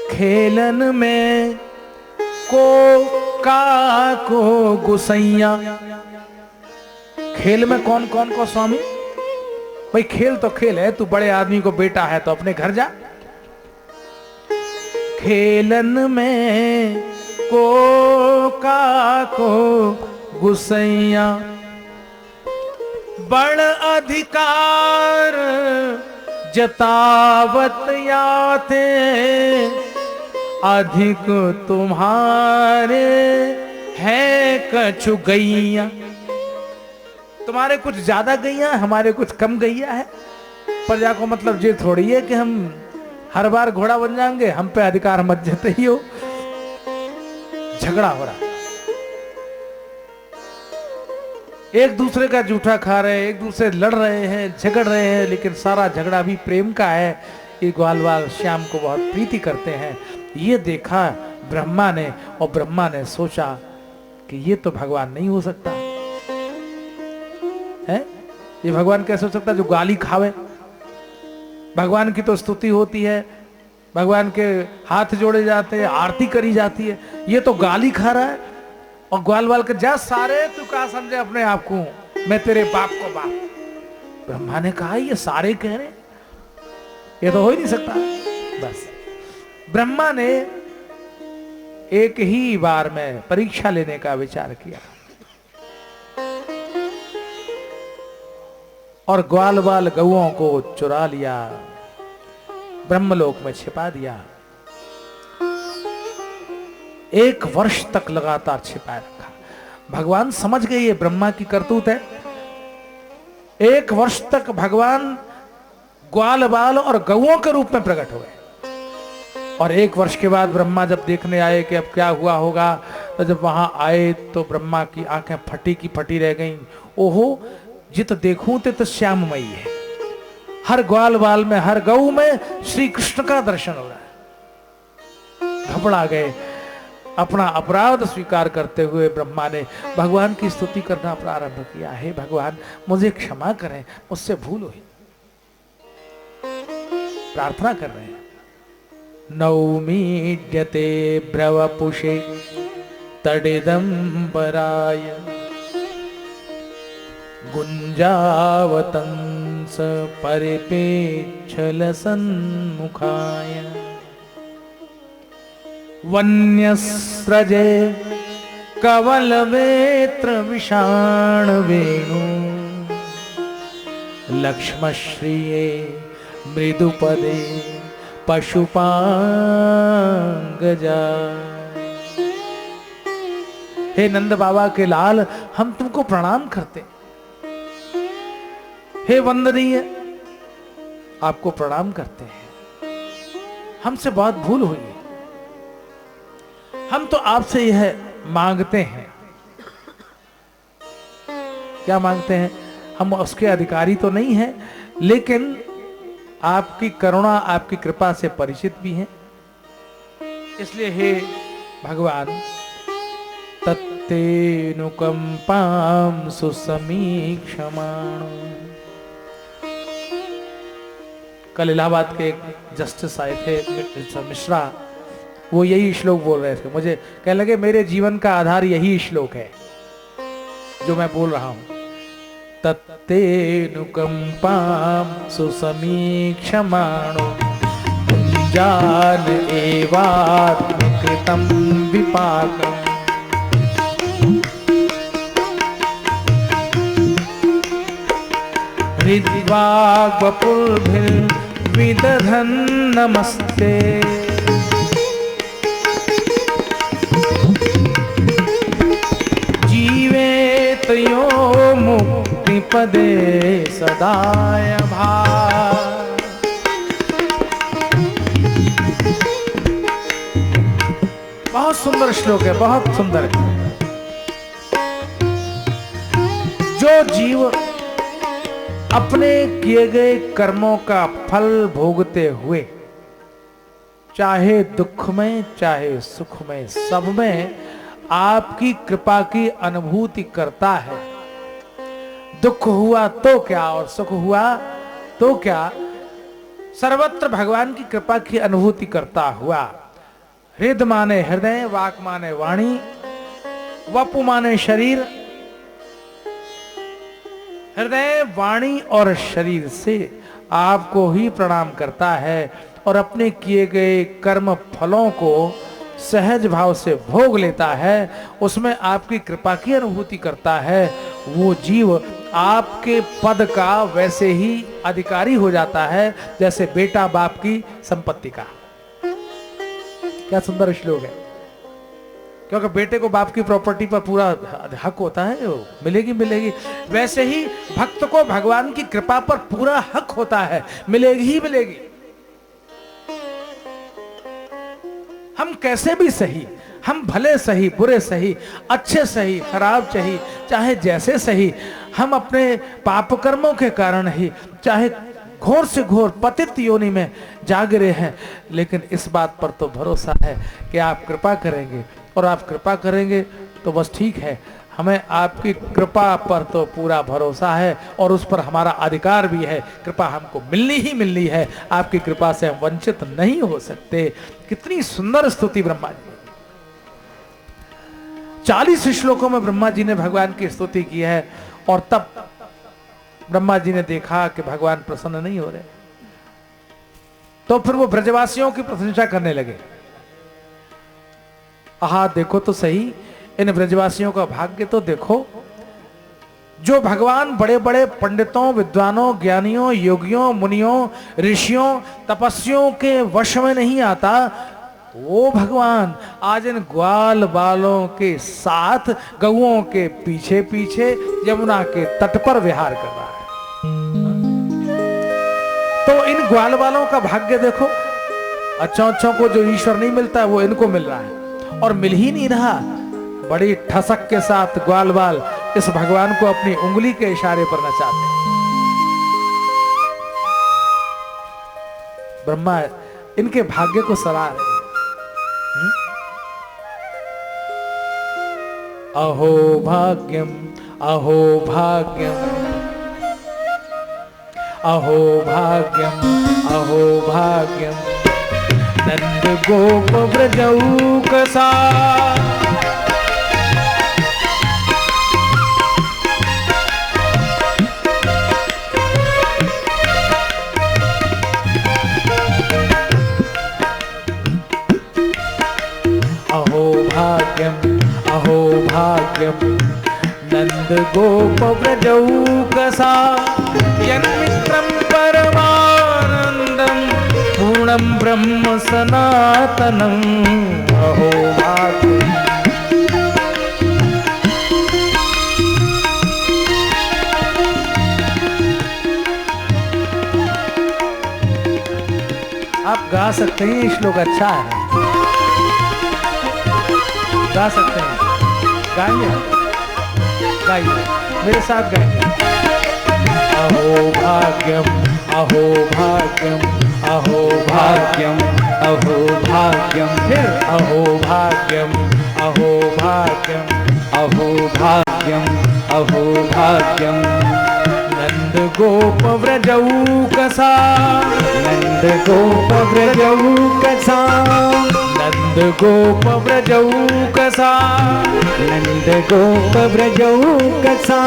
खेलन में को गुसैया। खेल में कौन कौन को स्वामी? भाई खेल तो खेल है, तू बड़े आदमी को बेटा है तो अपने घर जा। खेलन में को गुसैया, बड़ अधिकार जतावत याते, अधिक तुम्हारे है कछु गैया। तुम्हारे कुछ ज्यादा गैया, हमारे कुछ कम गैया है। प्रजा को मतलब ये थोड़ी है कि हम हर बार घोड़ा बन जाएंगे, हम पे अधिकार मत जते ही हो। झगड़ा हो रहा, एक दूसरे का जूठा खा रहे हैं, एक दूसरे लड़ रहे हैं, झगड़ रहे हैं, लेकिन सारा झगड़ा भी प्रेम का है। ये ग्वाल बाल श्याम को बहुत प्रीति करते हैं। ये देखा ब्रह्मा ने, और ब्रह्मा ने सोचा कि ये तो भगवान नहीं हो सकता है। ये भगवान कैसे हो सकता जो गाली खावे? भगवान की तो स्तुति होती है, भगवान के हाथ जोड़े जाते हैं, आरती करी जाती है। ये तो गाली खा रहा है। और ग्वाल बाल के जा सारे, तू कहा समझे अपने आप को, मैं तेरे बाप को बाप। ब्रह्मा ने कहा, ये सारे कह रहे, ये तो हो ही नहीं सकता। बस ब्रह्मा ने एक ही बार में परीक्षा लेने का विचार किया और ग्वाल बाल गौओं को चुरा लिया, ब्रह्मलोक में छिपा दिया। 1 वर्ष तक लगातार छिपाए रखा। भगवान समझ गए ये ब्रह्मा की करतूत है। 1 वर्ष तक भगवान ग्वाल बाल और गौओं के रूप में प्रकट हुए और 1 वर्ष के बाद ब्रह्मा जब देखने आए कि अब क्या हुआ होगा, तो जब वहां आए तो ब्रह्मा की आंखें फटी की फटी रह गईं। ओहो, जित देखूं ते तो श्याममयी है। हर ग्वाल बाल में, हर गऊ में श्री कृष्ण का दर्शन हो रहा है। घबरा गए। अपना अपराध स्वीकार करते हुए ब्रह्मा ने भगवान की स्तुति करना प्रारंभ किया। हे भगवान, मुझे क्षमा करें, मुझसे भूल हुई। प्रार्थना कर रहे हैं। नौमीड्यते ब्रवपुषे तडिदंबराय गुंजावतंस परिपेच्छल सन्मुखाय वन्यस्रजे कवलवेत्र विषाण वेणु लक्ष्मश्रिये मृदुपदे पशुपांगजा। हे नंद बाबा के लाल, हम तुमको प्रणाम करते। हे वंदनीय, आपको प्रणाम करते हैं। हमसे बहुत भूल हुई है। हम तो आपसे यह मांगते हैं। क्या मांगते हैं? हम उसके अधिकारी तो नहीं हैं, लेकिन आपकी करुणा, आपकी कृपा से परिचित भी हैं। इसलिए हे भगवान, तत्तेनुकंपां सुसमीक्षमाणो। कल इलाहाबाद के एक जस्टिस आए थे, मिश्रा, वो यही श्लोक बोल रहे थे। मुझे कहने लगे मेरे जीवन का आधार यही श्लोक है जो मैं बोल रहा हूं। तत्तेनुकंपां सुसमीक्षमाणो जान एवात्मकृतं विपाकम्। हृद्वाग्वपुर्भिर्विदधन् नमस्ते जीवेत यो मुक्तिपदे सदाय भार। बहुत सुंदर श्लोक है, बहुत सुंदर है। जो जीव अपने किए गए कर्मों का फल भोगते हुए, चाहे दुख में चाहे सुख में, सब में आपकी कृपा की अनुभूति करता है। दुख हुआ तो क्या और सुख हुआ तो क्या, सर्वत्र भगवान की कृपा की अनुभूति करता हुआ। हृद माने हृदय, वाक माने वाणी, वपु माने शरीर। हृदय, वाणी और शरीर से आपको ही प्रणाम करता है और अपने किए गए कर्म फलों को सहज भाव से भोग लेता है। उसमें आपकी कृपा की अनुभूति करता है। वो जीव आपके पद का वैसे ही अधिकारी हो जाता है जैसे बेटा बाप की संपत्ति का। क्या सुंदर श्लोक है। क्योंकि बेटे को बाप की प्रॉपर्टी पर पूरा हक होता है, वो मिलेगी मिलेगी। वैसे ही भक्त को भगवान की कृपा पर पूरा हक होता है, मिलेगी ही मिलेगी। हम कैसे भी सही, हम भले सही, बुरे सही, अच्छे सही, खराब सही, चाहे जैसे सही, हम अपने पाप कर्मों के कारण ही, चाहे घोर से घोर पतित योनि में जा गिरे हैं, लेकिन इस बात पर तो भरोसा है कि आप कृपा करेंगे। और आप कृपा करेंगे तो बस ठीक है। हमें आपकी कृपा पर तो पूरा भरोसा है और उस पर हमारा अधिकार भी है। कृपा हमको मिलनी ही मिलनी है। आपकी कृपा से हम वंचित नहीं हो सकते। कितनी सुंदर स्तुति ब्रह्मा जी। 40 श्लोकों में ब्रह्मा जी ने भगवान की स्तुति की है। और तब ब्रह्मा जी ने देखा कि भगवान प्रसन्न नहीं हो रहे। तो फिर वो ब्रजवासियों की प्रशंसा करने लगे। आहा, देखो तो सही इन ब्रजवासियों का भाग्य तो देखो, जो भगवान बड़े बड़े पंडितों, विद्वानों, ज्ञानियों, योगियों, मुनियों, ऋषियों, तपस्वियों के वश में नहीं आता, वो भगवान आज इन ग्वाल बालों के साथ गऊओं के पीछे पीछे यमुना के तट पर विहार कर रहा है। तो इन ग्वाल बालों का भाग्य देखो, अच्छों को जो ईश्वर नहीं मिलता है वो इनको मिल रहा है, और मिल ही नहीं रहा। बड़ी ठसक के साथ ग्वाल बाल इस भगवान को अपनी उंगली के इशारे पर नचाते हैं। ब्रह्मा इनके भाग्य को सराह रहे। अहो भाग्यम, अहो भाग्यम, अहो भाग्यम, अहो भाग्यम, नंद गोप ब्रजौकसा। अहो भाग्यम, नंद गोप व्रजौकसा, यन्मित्रं परमानंदं पूर्णं ब्रह्म सनातनम्। अहो भाग्यम। आप गा सकते हैं, ये श्लोक अच्छा है, गा सकते हैं। गाएंगे, गाइए मेरे साथ गाएंगे। अहो भाग्यम, अहो भाग्यम, अहो भाग्यम, अहो भाग्यम, फिर अहो भाग्यम, अहो भाग्यम, अहो भाग्यम, अहो भाग्यम, नंद गोप व्रजौकसा, नंद गोप व्रजौकसा, नंद गोप व्रजौकसा, नंद गोप व्रजौकसा,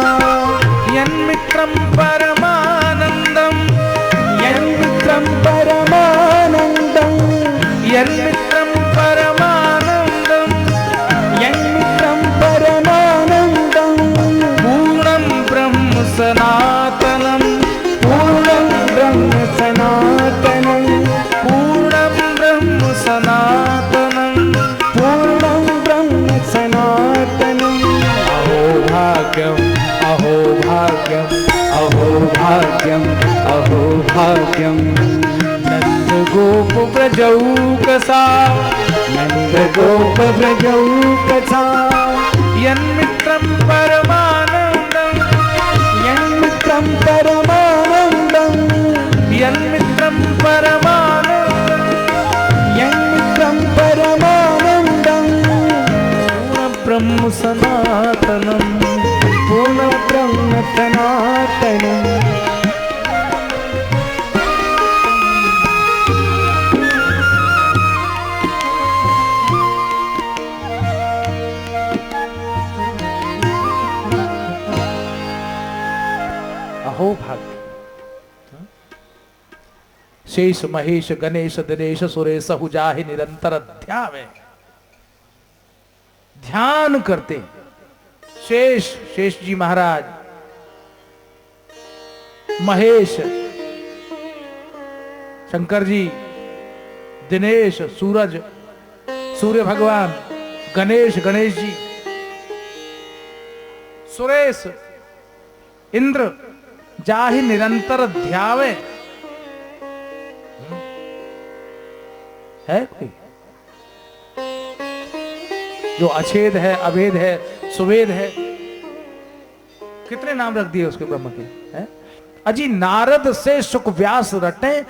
यन्मित्रं परमानंदं, यन्मित्रं परमानंदं, यन्मित्रं परमानंदं, यन्मित्रं परमानंदं, पूर्णं ब्रह्म सनातनं, पूर्णं ब्रह्म सनातनं, पूर्णं ब्रह्म सनातनं, पूर्णं ब्रह्म सनातनं। अहो भाग्यम, अहो भाग्यम, अहो भाग्यम, अहो भाग्यम, नंद गोप व्रजौकसा, नंद गोप व्रजौकसा, यन्मित्रं परमानंदं, यन्मित्रं परमानंदं, यन्मित्रं परमानंदं, यन्मित्रं परमानंदं, पूर्ण ब्रह्म सनातनं, पूर्ण ब्रह्म सनातनं। अहो भाग्य। शेष महेश गणेश दिनेश सुरेश हुजाहि निरंतर ध्यावे, ध्यान करते शेष जी महाराज, महेश शंकर जी, दिनेश सूरज सूर्य भगवान, गणेश गणेश जी, सुरेश इंद्र, जाहि निरंतर ध्यावे। है कोई जो अछेद है, अभेद है, सुवेद है? कितने नाम रख दिए उसके ब्रह्म के, है? अजी नारद से सुख व्यास रटे,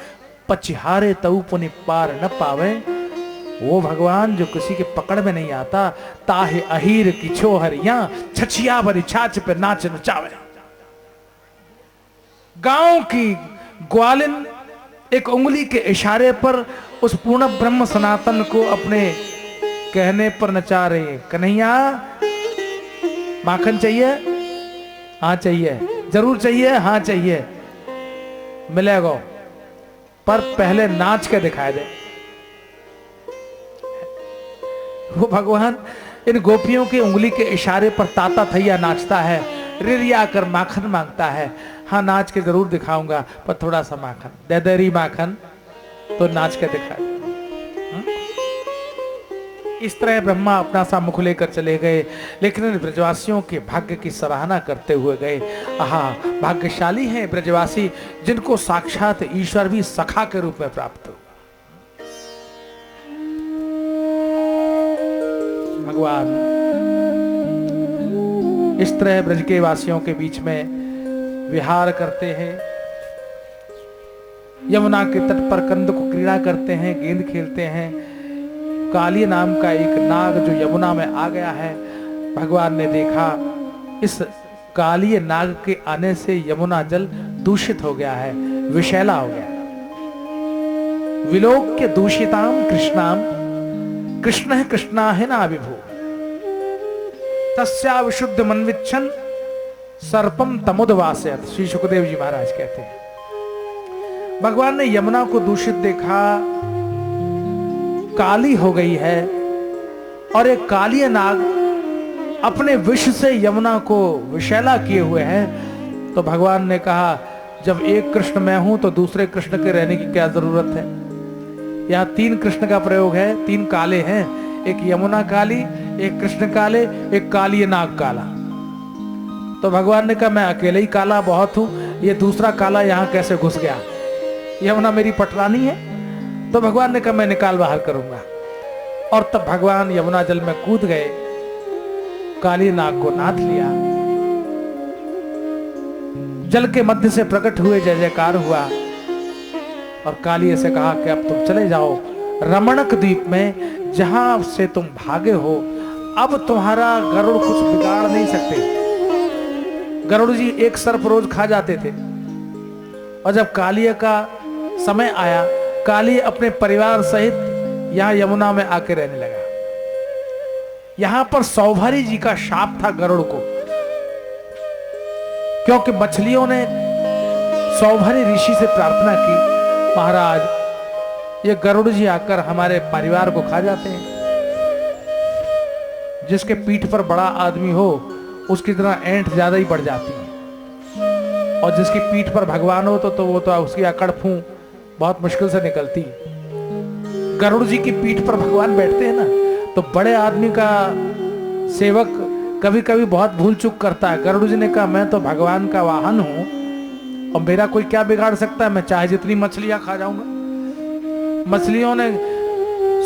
पचिहारे तऊ पुनि पार न पावे। वो भगवान जो किसी के पकड़ में नहीं आता, ताहे अहीर की छोहरिया, छछिया भरी छाछ पे नाच नचावे। गांव की ग्वालिन एक उंगली के इशारे पर उस पूर्ण ब्रह्म सनातन को अपने कहने पर नचा रही है। कन्हैया माखन चाहिए? हाँ चाहिए। जरूर चाहिए? हाँ चाहिए। मिलेगा। पर पहले नाच के दिखाई दे। वो भगवान इन गोपियों की उंगली के इशारे पर ताता थैया नाचता है, रिरिया कर माखन मांगता है। हाँ नाच के जरूर दिखाऊंगा, पर थोड़ा सा माखन दे दे री माखन, तो नाच के दिखा दे। इस तरह ब्रह्मा अपना सा मुख लेकर चले गए, लेकिन इन ब्रजवासियों के भाग्य की सराहना करते हुए गए। आहा, भाग्यशाली हैं ब्रजवासी जिनको साक्षात ईश्वर भी सखा के रूप में प्राप्त हो। भगवान इस तरह ब्रज के वासियों के बीच में विहार करते हैं, यमुना के तट पर कंद को क्रीड़ा करते हैं, गेंद खेलते हैं। काली नाम का एक नाग जो यमुना में आ गया है, भगवान ने देखा इस काली नाग के आने से यमुना जल दूषित हो गया है, विषैला हो गया। विलोक्य दूषिताम कृष्णाम कृष्ण कृष्णा है ना विभु तस्या विशुद्ध मनविच्छन सर्पम तमुदवासयत। श्री सुखदेव जी महाराज कहते हैं भगवान ने यमुना को दूषित देखा, काली हो गई है, और एक काली नाग अपने विष से यमुना को विषैला किए हुए है। तो भगवान ने कहा जब एक कृष्ण मैं हूं तो दूसरे कृष्ण के रहने की क्या जरूरत है। यहां 3 कृष्ण का प्रयोग है, 3 काले हैं, एक यमुना काली, एक कृष्ण काले, एक काली नाग काला। तो भगवान ने कहा मैं अकेले ही काला बहुत हूं, ये दूसरा काला यहां कैसे घुस गया, यमुना मेरी पटरानी है। तो भगवान ने कहा मैं निकाल बाहर करूंगा, और तब भगवान यमुना जल में कूद गए, काली नाग को नाथ लिया, जल के मध्य से प्रकट हुए, जय जयकार हुआ, और काली से कहा कि अब तुम चले जाओ रमणक द्वीप में, जहां से तुम भागे हो, अब तुम्हारा गरुड़ कुछ बिगाड़ नहीं सकते। गरुड़ जी एक सर्प रोज खा जाते थे, और जब कालिया का समय आया, काली अपने परिवार सहित यहां यमुना में आके रहने लगा। यहां पर सौभारी जी का शाप था गरुड़ को, क्योंकि मछलियों ने सौभारी ऋषि से प्रार्थना की, महाराज ये गरुड़ जी आकर हमारे परिवार को खा जाते हैं। जिसके पीठ पर बड़ा आदमी हो उसकी तरह ऐंठ ज्यादा ही बढ़ जाती है, और जिसकी पीठ पर भगवान हो तो वो तो उसकी अकड़ फूं बहुत मुश्किल से निकलती। गरुड़ जी की पीठ पर भगवान बैठते हैं ना, तो बड़े आदमी का सेवक कभी कभी बहुत भूल चूक करता है। गरुड़ जी ने कहा मैं तो भगवान का वाहन हूं, और मेरा कोई क्या बिगाड़ सकता है, मैं चाहे जितनी मछलियां खा जाऊंगा। मछलियों ने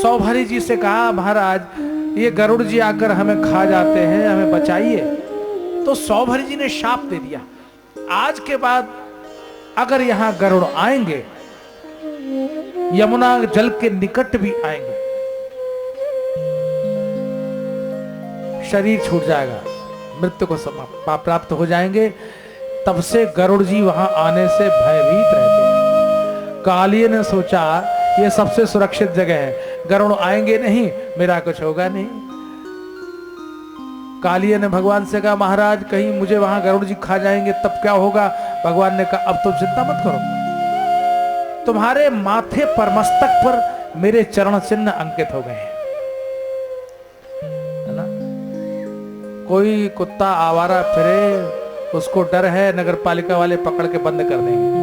सौभारी जी से कहा महाराज ये गरुड़ जी आकर हमें खा जाते हैं, हमें बचाइए। तो सौभारी जी ने शाप दे दिया, आज के बाद अगर यहां गरुड़ आएंगे, यमुना जल के निकट भी आएंगे, शरीर छूट जाएगा, मृत्यु को प्राप्त हो जाएंगे। तब से गरुड़ जी वहां आने से भयभीत रहते हैं। कालिए ने सोचा ये सबसे सुरक्षित जगह है, गरुड़ आएंगे नहीं, मेरा कुछ होगा नहीं। कालिए ने भगवान से कहा महाराज कहीं मुझे वहां गरुड़ जी खा जाएंगे तब क्या होगा। भगवान ने कहा अब तुम चिंता मत करो, तुम्हारे माथे पर मस्तक पर मेरे चरण चिन्ह अंकित हो गए हैं, है ना। कोई कुत्ता आवारा फिरे, उसको डर है नगर पालिका वाले पकड़ के बंद कर देंगे,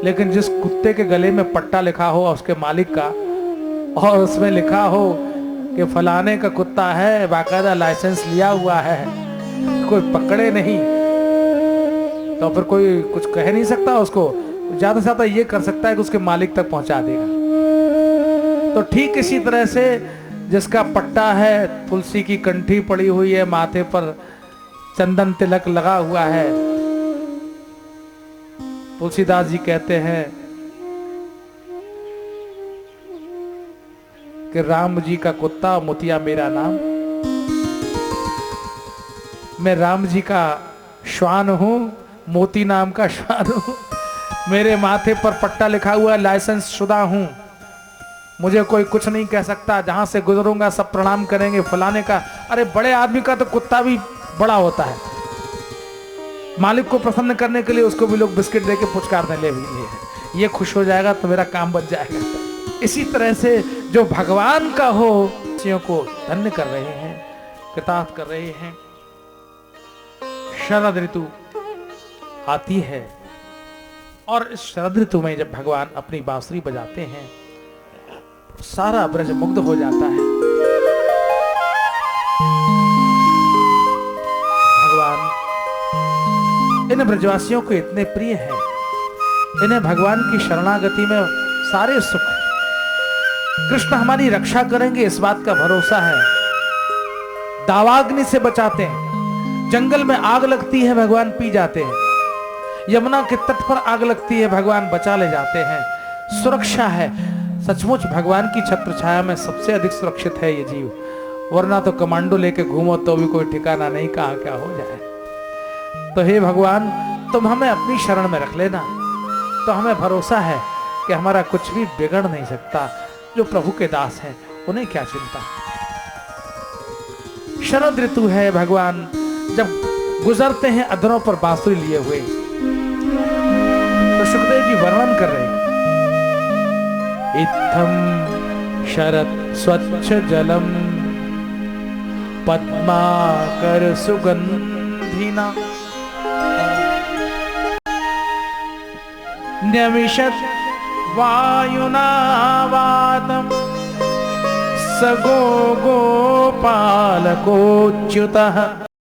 लेकिन जिस कुत्ते के गले में पट्टा लिखा हो उसके मालिक का, और उसमें लिखा हो कि फलाने का कुत्ता है, बाकायदा लाइसेंस लिया हुआ है, कोई पकड़े नहीं, तो फिर कोई कुछ कह नहीं सकता उसको। ज्यादा से ज्यादा ये कर सकता है कि उसके मालिक तक पहुंचा देगा। तो ठीक इसी तरह से जिसका पट्टा है, तुलसी की कंठी पड़ी हुई है, माथे पर चंदन तिलक लगा हुआ है, तुलसीदास जी कहते हैं कि राम जी का कुत्ता मोतिया मेरा नाम, मैं राम जी का श्वान हूं, मोती नाम का श्वान हूं, मेरे माथे पर पट्टा लिखा हुआ, लाइसेंस शुदा हूं, मुझे कोई कुछ नहीं कह सकता, जहां से गुजरूंगा सब प्रणाम करेंगे फलाने का। अरे बड़े आदमी का तो कुत्ता भी बड़ा होता है, मालिक को प्रसन्न करने के लिए उसको भी लोग बिस्किट देके पुचकारने ले भी लिए। ये खुश हो जाएगा तो मेरा काम बच जाएगा। इसी तरह से जो भगवान का हो, किसी को धन्य कर रहे हैं, कृतार्थ कर रहे हैं। शरद ऋतु आती है और इस शरद ऋतु में जब भगवान अपनी बांसुरी बजाते हैं, सारा ब्रज मुग्ध हो जाता है। भगवान इन ब्रजवासियों को इतने प्रिय हैं, इन्हें भगवान की शरणागति में सारे सुख, कृष्ण हमारी रक्षा करेंगे इस बात का भरोसा है। दावाग्नि से बचाते हैं, जंगल में आग लगती है भगवान पी जाते हैं, यमुना के तट पर आग लगती है भगवान बचा ले जाते हैं। सुरक्षा है, सचमुच भगवान की छत्र छाया में सबसे अधिक सुरक्षित है ये जीव, वरना तो कमांडो लेके घूमो तो भी कोई ठिकाना नहीं, कहां क्या हो जाए। तो हे भगवान, तुम हमें अपनी शरण में रख लेना, तो हमें भरोसा है कि हमारा कुछ भी बिगड़ नहीं सकता। जो प्रभु के दास हैं उन्हें क्या चिंता। शरद ऋतु है, भगवान जब गुजरते हैं अधरों पर बांसुरी लिए हुए, तो सुखदेव जी वर्णन कर रहे हैं, इत्थम शरद स्वच्छ जलम पद्माकर सुगंधिना न्यमिषत् वायुना वातम सगो गोपालकोच्युतः